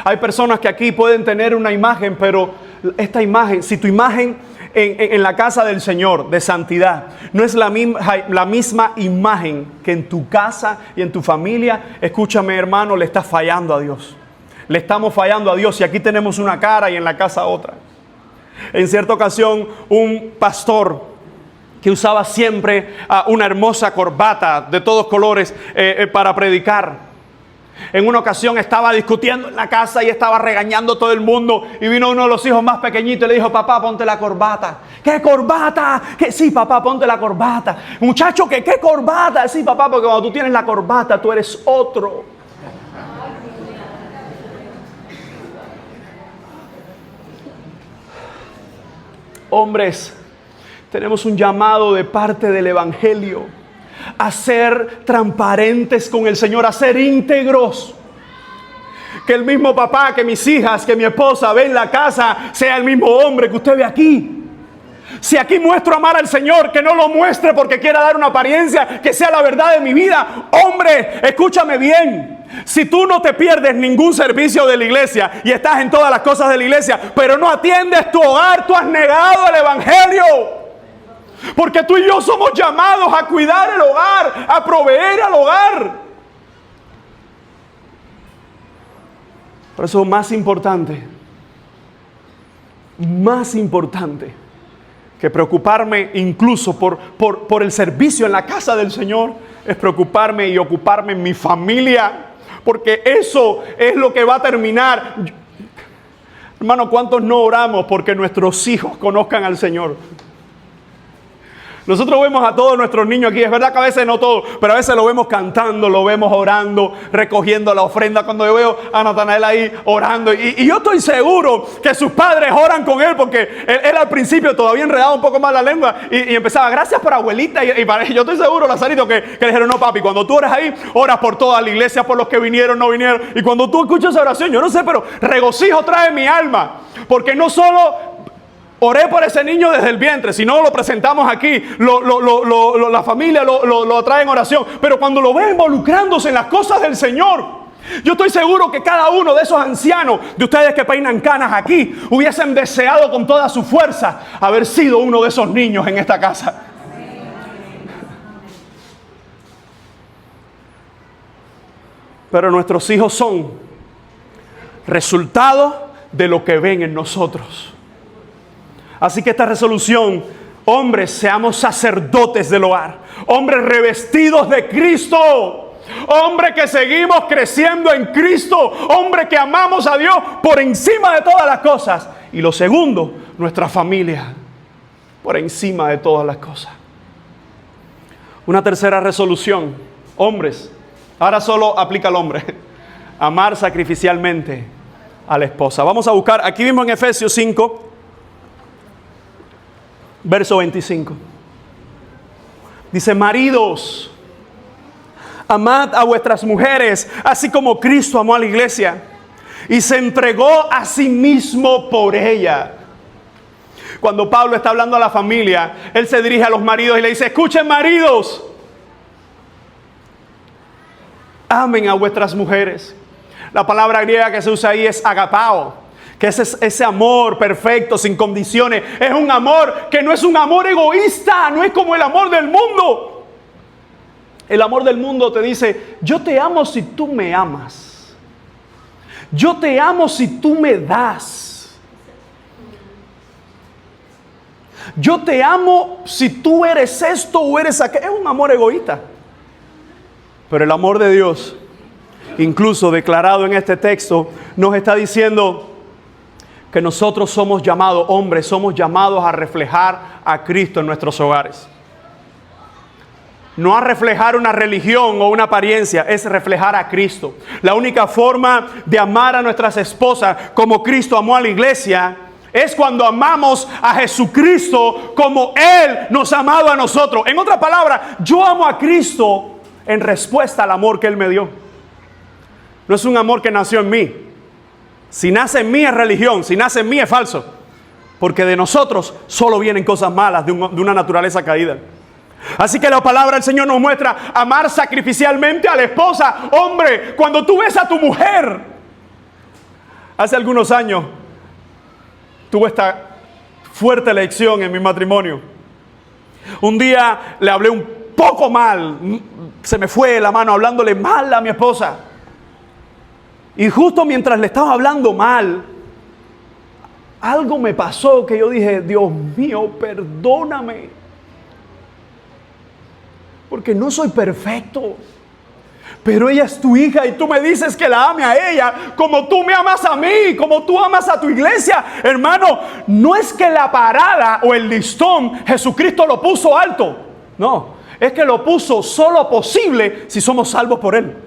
Hay personas que aquí pueden tener una imagen, pero esta imagen, si tu imagen en la casa del Señor de santidad no es la misma imagen que en tu casa y en tu familia, escúchame hermano, le estás fallando a Dios. Le estamos fallando a Dios y aquí tenemos una cara y en la casa otra. En cierta ocasión, un pastor que usaba siempre una hermosa corbata de todos colores para predicar. En una ocasión estaba discutiendo en la casa y estaba regañando a todo el mundo. Y vino uno de los hijos más pequeñitos y le dijo, papá, ponte la corbata. ¿Qué corbata? Sí, papá, ponte la corbata. Muchacho, ¿qué corbata? Sí, papá, porque cuando tú tienes la corbata, tú eres otro. Hombres, tenemos un llamado de parte del Evangelio a ser transparentes con el Señor, a ser íntegros. Que el mismo papá, que mis hijas, que mi esposa ve en la casa, sea el mismo hombre que usted ve aquí. Si aquí muestro amar al Señor, que no lo muestre porque quiera dar una apariencia, que sea la verdad de mi vida. Hombre, escúchame bien. Si tú no te pierdes ningún servicio de la iglesia y estás en todas las cosas de la iglesia, pero no atiendes tu hogar, tú has negado el Evangelio. Porque tú y yo somos llamados a cuidar el hogar, a proveer al hogar. Por eso más importante que preocuparme incluso por el servicio en la casa del Señor, es preocuparme y ocuparme en mi familia, porque eso es lo que va a terminar. Hermano, ¿cuántos no oramos porque nuestros hijos conozcan al Señor? Nosotros vemos a todos nuestros niños aquí, es verdad que a veces no todos, pero a veces lo vemos cantando, lo vemos orando, recogiendo la ofrenda. Cuando yo veo a Natanael ahí orando, y yo estoy seguro que sus padres oran con él, porque él al principio todavía enredaba un poco más la lengua y empezaba, gracias por abuelita, y yo estoy seguro, Lazarito, que le dijeron, no papi, cuando tú oras ahí, oras por toda la iglesia, por los que vinieron, no vinieron, y cuando tú escuchas esa oración, yo no sé, pero regocijo trae mi alma, porque no solo oré por ese niño desde el vientre, si no lo presentamos aquí, la familia lo trae en oración, pero cuando lo ve involucrándose en las cosas del Señor, yo estoy seguro que cada uno de esos ancianos, de ustedes que peinan canas aquí, hubiesen deseado con toda su fuerza haber sido uno de esos niños en esta casa. Pero nuestros hijos son resultado de lo que ven en nosotros. Así que esta resolución, hombres, seamos sacerdotes del hogar, hombres revestidos de Cristo, hombres que seguimos creciendo en Cristo, hombres que amamos a Dios por encima de todas las cosas. Y lo segundo, nuestra familia, por encima de todas las cosas. Una tercera resolución, hombres, ahora solo aplica al hombre, amar sacrificialmente a la esposa. Vamos a buscar aquí mismo en Efesios 5, verso 25. Dice, maridos, amad a vuestras mujeres, así como Cristo amó a la iglesia y se entregó a sí mismo por ella. Cuando Pablo está hablando a la familia, él se dirige a los maridos y le dice, escuchen maridos, amen a vuestras mujeres. La palabra griega que se usa ahí es agapao, que es ese amor perfecto, sin condiciones. Es un amor que no es un amor egoísta, no es como el amor del mundo. El amor del mundo te dice, yo te amo si tú me amas. Yo te amo si tú me das. Yo te amo si tú eres esto o eres aquello. Es un amor egoísta. Pero el amor de Dios, incluso declarado en este texto, nos está diciendo que nosotros somos llamados, hombres, somos llamados a reflejar a Cristo en nuestros hogares. No a reflejar una religión o una apariencia, es reflejar a Cristo. La única forma de amar a nuestras esposas como Cristo amó a la iglesia es cuando amamos a Jesucristo como Él nos ha amado a nosotros. En otras palabras, yo amo a Cristo en respuesta al amor que Él me dio. No es un amor que nació en mí. Si nace en mí es religión, si nace en mí es falso. Porque de nosotros solo vienen cosas malas de una naturaleza caída. Así que la palabra del Señor nos muestra amar sacrificialmente a la esposa. Hombre, cuando tú ves a tu mujer. Hace algunos años tuve esta fuerte lección en mi matrimonio. Un día le hablé un poco mal. Se me fue la mano hablándole mal a mi esposa. Y justo mientras le estaba hablando mal, algo me pasó que yo dije, Dios mío, perdóname. Porque no soy perfecto. Pero ella es tu hija y tú me dices que la ame a ella como tú me amas a mí, como tú amas a tu iglesia. Hermano, no es que la parada o el listón Jesucristo lo puso alto. No, es que lo puso solo posible si somos salvos por Él.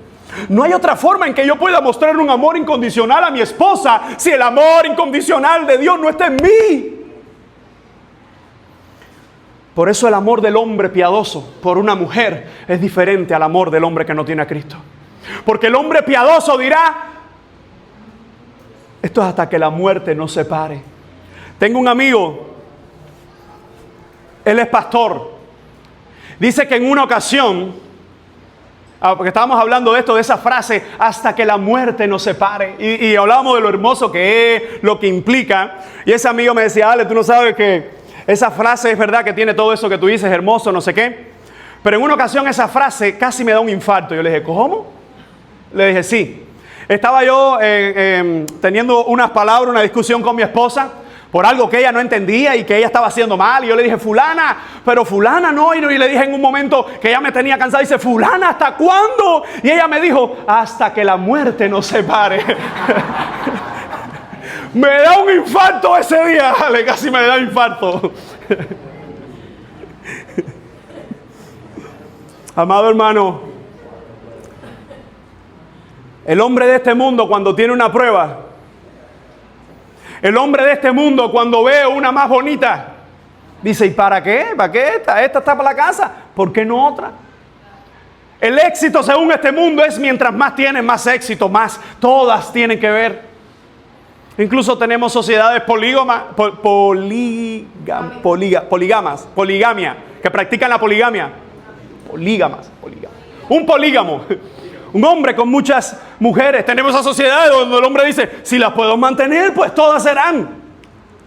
No hay otra forma en que yo pueda mostrar un amor incondicional a mi esposa si el amor incondicional de Dios no está en mí. Por eso el amor del hombre piadoso por una mujer es diferente al amor del hombre que no tiene a Cristo. Porque el hombre piadoso dirá, esto es hasta que la muerte nos separe. Tengo un amigo, él es pastor. Dice que en una ocasión, porque estábamos hablando de esto, de esa frase, hasta que la muerte nos separe. Y hablábamos de lo hermoso que es, lo que implica. Y ese amigo me decía, Ale, tú no sabes que esa frase es verdad que tiene todo eso que tú dices, hermoso, no sé qué. Pero en una ocasión esa frase casi me da un infarto. Yo le dije, ¿cómo? Le dije, sí. Estaba yo teniendo unas palabras, una discusión con mi esposa por algo que ella no entendía y que ella estaba haciendo mal. Y yo le dije, fulana, pero fulana no. Y le dije en un momento que ella me tenía cansada. Dice, fulana, ¿hasta cuándo? Y ella me dijo, hasta que la muerte nos separe. Me da un infarto ese día, casi me da un infarto. Amado hermano, el hombre de este mundo cuando tiene una prueba, el hombre de este mundo cuando ve una más bonita, dice, ¿y para qué? ¿Para qué esta? Esta está para la casa, ¿por qué no otra? El éxito según este mundo es mientras más tienes, más éxito, más todas tienen que ver. Incluso tenemos sociedades poligamia, que practican la poligamia. Polígamas. Un polígamo, un hombre con muchas mujeres. Tenemos esa sociedad donde el hombre dice, si las puedo mantener, pues todas serán.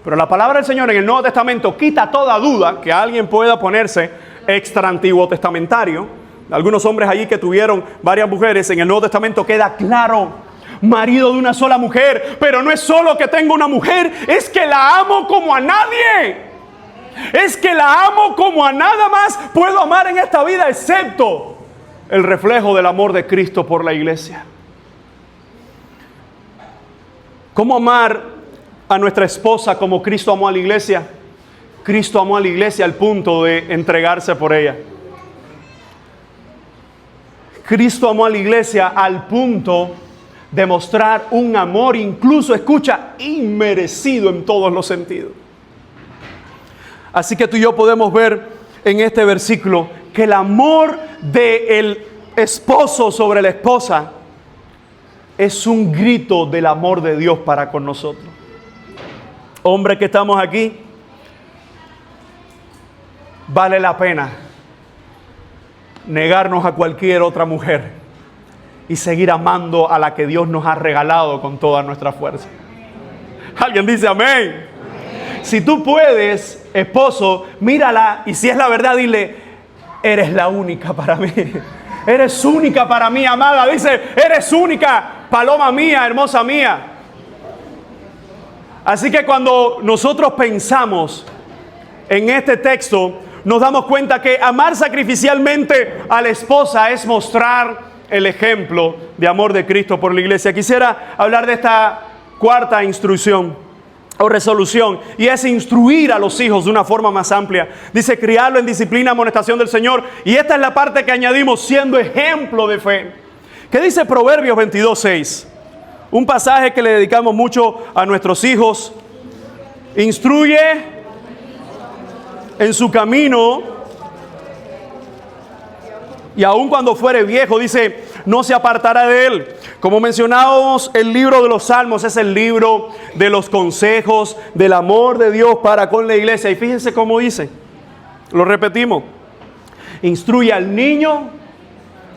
Pero la palabra del Señor en el Nuevo Testamento quita toda duda que alguien pueda ponerse extra antiguo testamentario. Algunos hombres allí que tuvieron varias mujeres, en el Nuevo Testamento queda claro. Marido de una sola mujer, pero no es solo que tengo una mujer, es que la amo como a nadie. Es que la amo como a nada más puedo amar en esta vida, excepto el reflejo del amor de Cristo por la iglesia. ¿Cómo amar a nuestra esposa como Cristo amó a la iglesia? Cristo amó a la iglesia al punto de entregarse por ella. Cristo amó a la iglesia al punto de mostrar un amor, incluso, escucha, inmerecido en todos los sentidos. Así que tú y yo podemos ver en este versículo que el amor del esposo sobre la esposa es un grito del amor de Dios para con nosotros. Hombres que estamos aquí, vale la pena negarnos a cualquier otra mujer y seguir amando a la que Dios nos ha regalado con toda nuestra fuerza. ¿Alguien dice amén? Amén. Si tú puedes, esposo, mírala y si es la verdad, dile, eres la única para mí. Eres única para mí, amada. Dice, eres única, paloma mía, hermosa mía. Así que cuando nosotros pensamos en este texto, nos damos cuenta que amar sacrificialmente a la esposa es mostrar el ejemplo de amor de Cristo por la iglesia. Quisiera hablar de esta cuarta instrucción o resolución, y es instruir a los hijos de una forma más amplia. Dice, criarlo en disciplina, amonestación del Señor, y esta es la parte que añadimos, siendo ejemplo de fe. ¿Qué dice Proverbios 22:6? Un pasaje que le dedicamos mucho a nuestros hijos. Instruye en su camino, y aun cuando fuere viejo, dice, no se apartará de él. Como mencionábamos, el libro de los Salmos es el libro de los consejos, del amor de Dios para con la iglesia. Y fíjense cómo dice, lo repetimos, instruye al niño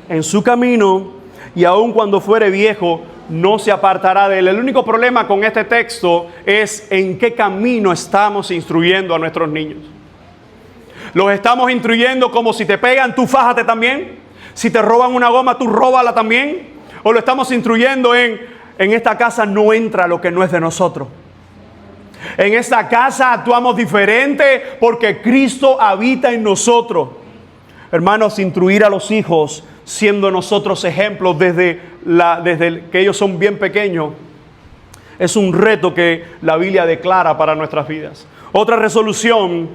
en su camino, y aun cuando fuere viejo, no se apartará de él. El único problema con este texto es en qué camino estamos instruyendo a nuestros niños. Los estamos instruyendo como si te pegan, tú fájate también. Si te roban una goma, tú róbala también. O lo estamos instruyendo en esta casa no entra lo que no es de nosotros. En esta casa actuamos diferente porque Cristo habita en nosotros. Hermanos, instruir a los hijos siendo nosotros ejemplos desde que ellos son bien pequeños es un reto que la Biblia declara para nuestras vidas. Otra resolución,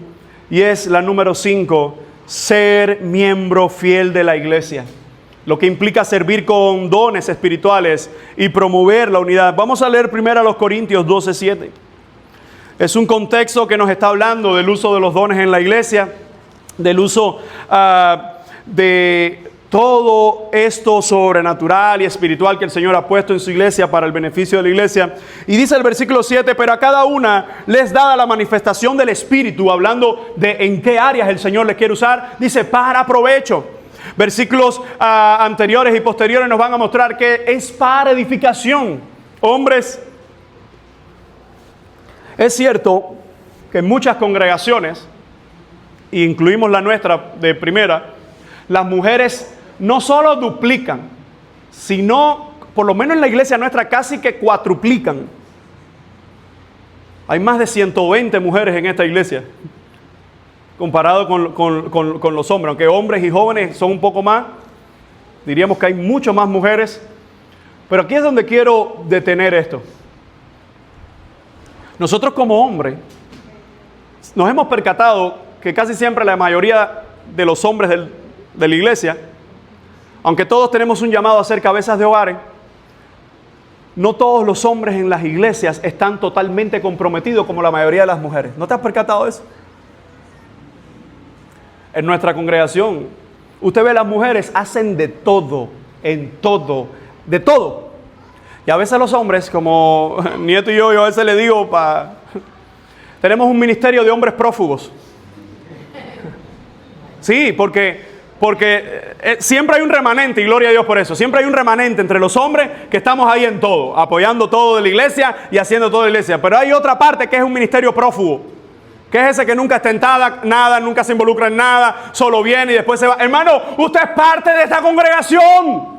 y es la número 5, ser miembro fiel de la iglesia. Lo que implica servir con dones espirituales y promover la unidad. Vamos a leer primero a los Corintios 12:7. Es un contexto que nos está hablando del uso de los dones en la iglesia, del uso de todo esto sobrenatural y espiritual que el Señor ha puesto en su iglesia para el beneficio de la iglesia. Y dice el versículo 7, pero a cada una les dada la manifestación del Espíritu, hablando de en qué áreas el Señor les quiere usar, dice para provecho. Versículos anteriores y posteriores nos van a mostrar que es para edificación. Hombres, es cierto que en muchas congregaciones, e incluimos la nuestra de primera, las mujeres no solo duplican, sino por lo menos en la iglesia nuestra, casi que cuatruplican. Hay más de 120 mujeres en esta iglesia, comparado con los hombres. Aunque hombres y jóvenes son un poco más, diríamos que hay mucho más mujeres. Pero aquí es donde quiero detener esto. Nosotros como hombres nos hemos percatado que casi siempre la mayoría de los hombres de la iglesia, aunque todos tenemos un llamado a ser cabezas de hogares, no todos los hombres en las iglesias están totalmente comprometidos como la mayoría de las mujeres. ¿No te has percatado de eso? En nuestra congregación, usted ve a las mujeres hacen de todo, en todo, de todo. Y a veces los hombres, como Nieto y yo a veces le digo, tenemos un ministerio de hombres prófugos. Sí, porque siempre hay un remanente, y gloria a Dios por eso. Siempre hay un remanente entre los hombres que estamos ahí en todo, apoyando todo de la iglesia y haciendo todo de la iglesia. Pero hay otra parte que es un ministerio prófugo, que es ese que nunca está en nada, nunca se involucra en nada, solo viene y después se va. Hermano, usted es parte de esta congregación.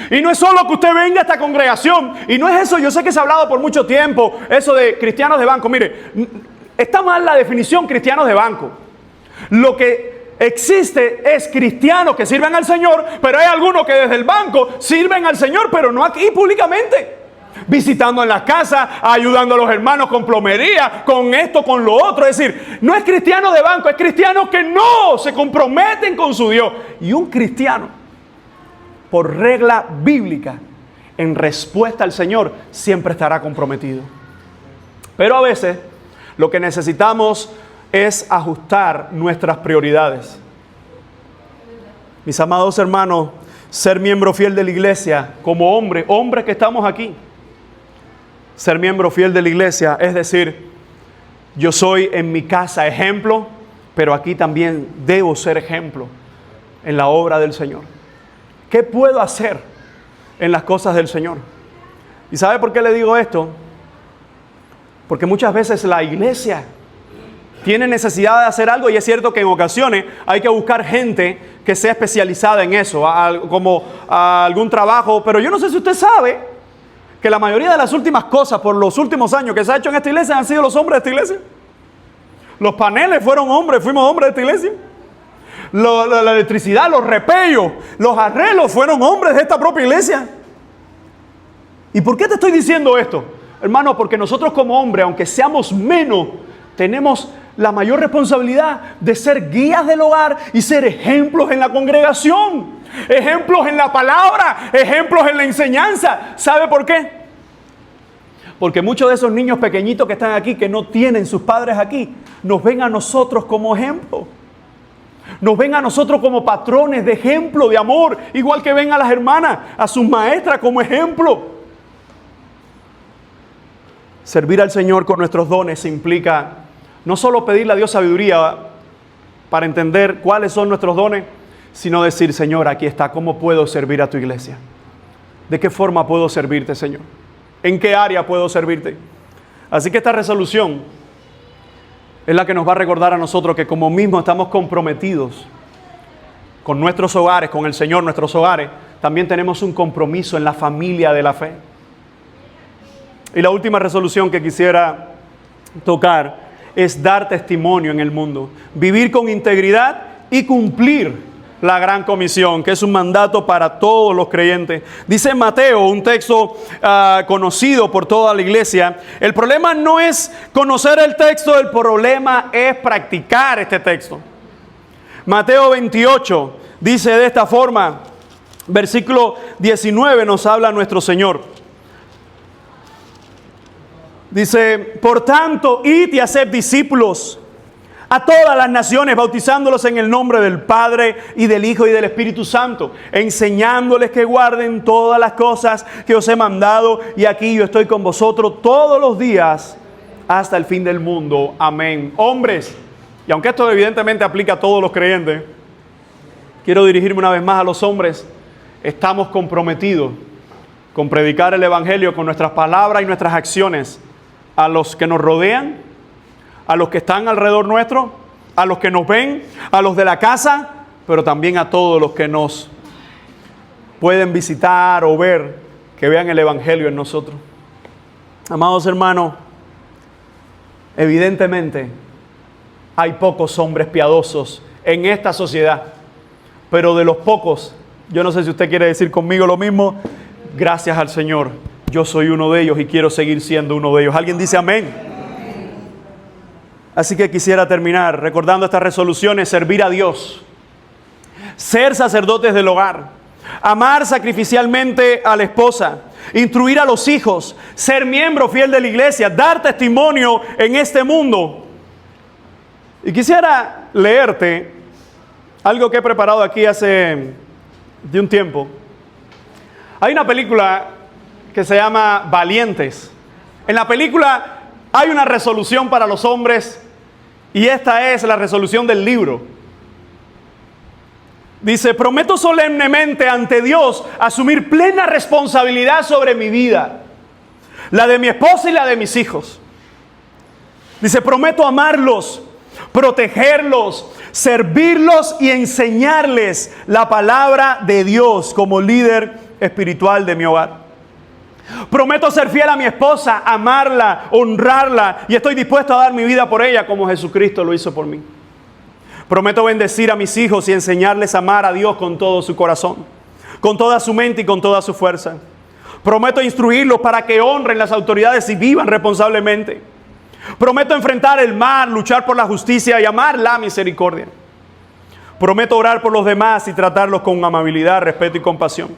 Y no es solo que usted venga a esta congregación. Y no es eso, yo sé que se ha hablado por mucho tiempo, eso de cristianos de banco. Mire, está mal la definición cristianos de banco. Lo que existe es cristianos que sirven al Señor, pero hay algunos que desde el banco sirven al Señor, pero no aquí públicamente. Visitando en las casas, ayudando a los hermanos con plomería, con esto, con lo otro. Es decir, no es cristiano de banco, es cristiano que no se comprometen con su Dios. Y un cristiano, por regla bíblica, en respuesta al Señor, siempre estará comprometido. Pero a veces lo que necesitamos es ajustar nuestras prioridades. Mis amados hermanos, ser miembro fiel de la iglesia, como hombres que estamos aquí, ser miembro fiel de la iglesia, es decir, yo soy en mi casa ejemplo, pero aquí también debo ser ejemplo en la obra del Señor. ¿Qué puedo hacer en las cosas del Señor? ¿Y sabe por qué le digo esto? Porque muchas veces la iglesia tiene necesidad de hacer algo, y es cierto que en ocasiones hay que buscar gente que sea especializada en eso, como algún trabajo. Pero yo no sé si usted sabe que la mayoría de las últimas cosas por los últimos años que se ha hecho en esta iglesia han sido los hombres de esta iglesia. Los paneles fueron hombres, fuimos hombres de esta iglesia. La electricidad, los repellos, los arreglos fueron hombres de esta propia iglesia. ¿Y por qué te estoy diciendo esto? Hermano, porque nosotros como hombres, aunque seamos menos, tenemos la mayor responsabilidad de ser guías del hogar y ser ejemplos en la congregación, ejemplos en la palabra, ejemplos en la enseñanza. ¿Sabe por qué? Porque muchos de esos niños pequeñitos que están aquí, que no tienen sus padres aquí, nos ven a nosotros como ejemplo. Nos ven a nosotros como patrones de ejemplo de amor, igual que ven a las hermanas, a sus maestras como ejemplo. Servir al Señor con nuestros dones implica no solo pedirle a Dios sabiduría para entender cuáles son nuestros dones, sino decir: Señor, aquí está, ¿cómo puedo servir a tu iglesia? ¿De qué forma puedo servirte, Señor? ¿En qué área puedo servirte? Así que esta resolución es la que nos va a recordar a nosotros que como mismo estamos comprometidos con nuestros hogares, con el Señor, nuestros hogares, también tenemos un compromiso en la familia de la fe. Y la última resolución que quisiera tocar es dar testimonio en el mundo, vivir con integridad y cumplir la gran comisión, que es un mandato para todos los creyentes. Dice Mateo, un texto conocido por toda la iglesia: el problema no es conocer el texto, el problema es practicar este texto. Mateo 28 dice de esta forma, versículo 19 nos habla nuestro Señor. Dice: por tanto, id y haced discípulos a todas las naciones, bautizándolos en el nombre del Padre y del Hijo y del Espíritu Santo, enseñándoles que guarden todas las cosas que os he mandado, y aquí yo estoy con vosotros todos los días hasta el fin del mundo. Amén. Hombres, y aunque esto evidentemente aplica a todos los creyentes, quiero dirigirme una vez más a los hombres. Estamos comprometidos con predicar el Evangelio con nuestras palabras y nuestras acciones a los que nos rodean, a los que están alrededor nuestro, a los que nos ven, a los de la casa, pero también a todos los que nos pueden visitar o ver que vean el Evangelio en nosotros. Amados hermanos, evidentemente hay pocos hombres piadosos en esta sociedad, pero de los pocos, yo no sé si usted quiere decir conmigo lo mismo, gracias al Señor, yo soy uno de ellos y quiero seguir siendo uno de ellos. ¿Alguien dice amén? Así que quisiera terminar recordando estas resoluciones: servir a Dios, ser sacerdotes del hogar, amar sacrificialmente a la esposa, instruir a los hijos, ser miembro fiel de la iglesia, dar testimonio en este mundo. Y quisiera leerte algo que he preparado aquí hace de un tiempo. Hay una película que se llama Valientes. En la película hay una resolución para los hombres y esta es la resolución del libro. Dice: prometo solemnemente ante Dios asumir plena responsabilidad sobre mi vida, la de mi esposa y la de mis hijos. Dice: prometo amarlos, protegerlos, servirlos y enseñarles la palabra de Dios como líder espiritual de mi hogar. Prometo ser fiel a mi esposa, amarla, honrarla, y estoy dispuesto a dar mi vida por ella como Jesucristo lo hizo por mí. Prometo bendecir a mis hijos y enseñarles a amar a Dios con todo su corazón, con toda su mente y con toda su fuerza. Prometo instruirlos para que honren las autoridades y vivan responsablemente. Prometo enfrentar el mal, luchar por la justicia y amar la misericordia. Prometo orar por los demás y tratarlos con amabilidad, respeto y compasión.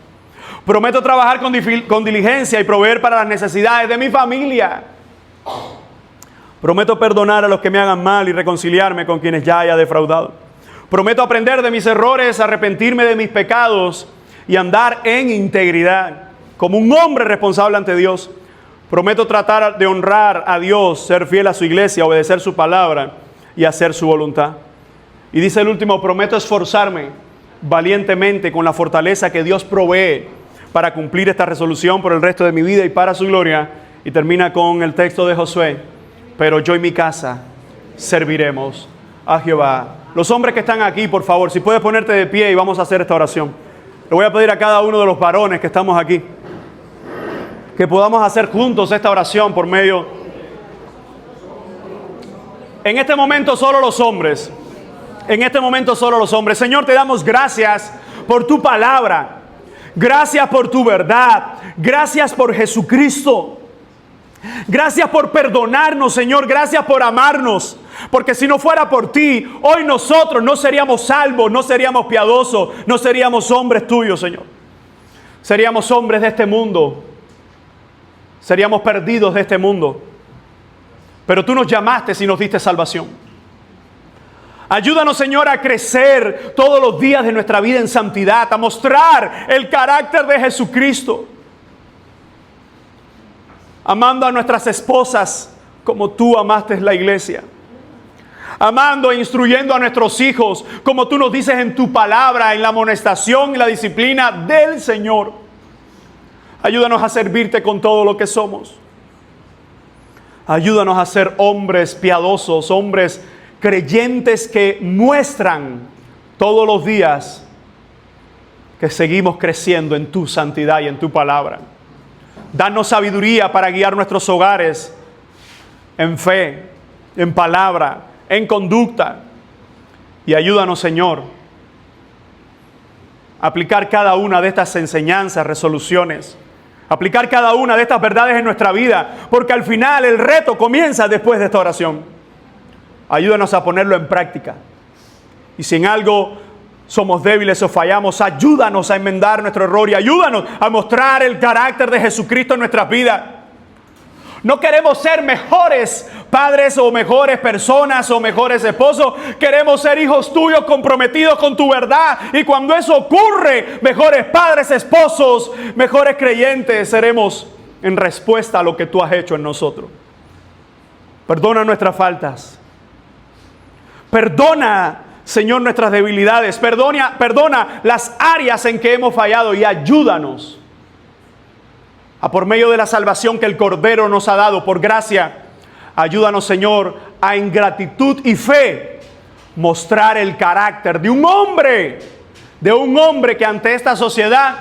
Prometo trabajar con diligencia y proveer para las necesidades de mi familia. Prometo perdonar a los que me hagan mal y reconciliarme con quienes ya haya defraudado. Prometo aprender de mis errores, arrepentirme de mis pecados y andar en integridad como un hombre responsable ante Dios. Prometo tratar de honrar a Dios, ser fiel a su iglesia, obedecer su palabra y hacer su voluntad. Y dice el último: prometo esforzarme valientemente con la fortaleza que Dios provee para cumplir esta resolución por el resto de mi vida y para su gloria. Y termina con el texto de Josué: pero yo y mi casa serviremos a Jehová. Los hombres que están aquí, por favor, si puedes ponerte de pie y vamos a hacer esta oración. Le voy a pedir a cada uno de los varones que estamos aquí que podamos hacer juntos esta oración por medio. En este momento solo los hombres. En este momento solo los hombres. Señor, te damos gracias por tu palabra. Gracias por tu verdad. Gracias por Jesucristo. Gracias por perdonarnos, Señor. Gracias por amarnos. Porque si no fuera por ti, hoy nosotros no seríamos salvos, no seríamos piadosos, no seríamos hombres tuyos, Señor. Seríamos hombres de este mundo. Seríamos perdidos de este mundo. Pero tú nos llamaste y nos diste salvación. Ayúdanos, Señor, a crecer todos los días de nuestra vida en santidad, a mostrar el carácter de Jesucristo, amando a nuestras esposas como tú amaste la iglesia, amando e instruyendo a nuestros hijos como tú nos dices en tu palabra, en la amonestación y la disciplina del Señor. Ayúdanos a servirte con todo lo que somos. Ayúdanos a ser hombres piadosos, hombres creyentes que muestran todos los días que seguimos creciendo en tu santidad y en tu palabra. Danos sabiduría para guiar nuestros hogares en fe, en palabra, en conducta. Y ayúdanos, Señor, a aplicar cada una de estas enseñanzas, resoluciones, aplicar cada una de estas verdades en nuestra vida, porque al final el reto comienza después de esta oración. Ayúdanos a ponerlo en práctica. Y si en algo somos débiles o fallamos, ayúdanos a enmendar nuestro error y ayúdanos a mostrar el carácter de Jesucristo en nuestras vidas. No queremos ser mejores padres o mejores personas o mejores esposos. Queremos ser hijos tuyos comprometidos con tu verdad. Y cuando eso ocurre, mejores padres, esposos, mejores creyentes seremos en respuesta a lo que tú has hecho en nosotros. Perdona nuestras faltas. Perdona, Señor, nuestras debilidades. Perdona las áreas en que hemos fallado y ayúdanos a, por medio de la salvación que el Cordero nos ha dado por gracia, ayúdanos, Señor, a en gratitud y fe mostrar el carácter de un hombre que ante esta sociedad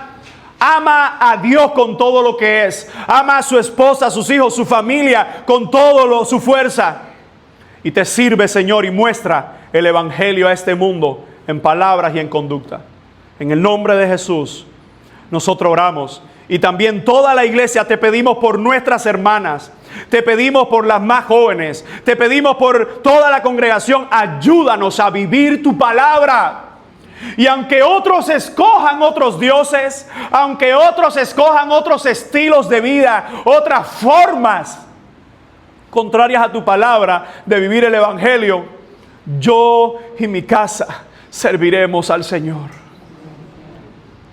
ama a Dios con todo lo que es, ama a su esposa, a sus hijos, su familia, con todo su fuerza. Y te sirve, Señor, y muestra el evangelio a este mundo en palabras y en conducta. En el nombre de Jesús, nosotros oramos. Y también toda la iglesia te pedimos por nuestras hermanas, te pedimos por las más jóvenes, te pedimos por toda la congregación, ayúdanos a vivir tu palabra. Y aunque otros escojan otros dioses, aunque otros escojan otros estilos de vida, otras formas contrarias a tu palabra de vivir el evangelio, yo y mi casa serviremos al Señor.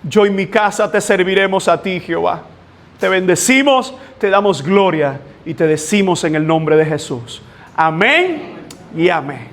Yo y mi casa te serviremos a ti, Jehová. Te bendecimos, te damos gloria y te decimos en el nombre de Jesús. Amén y amén.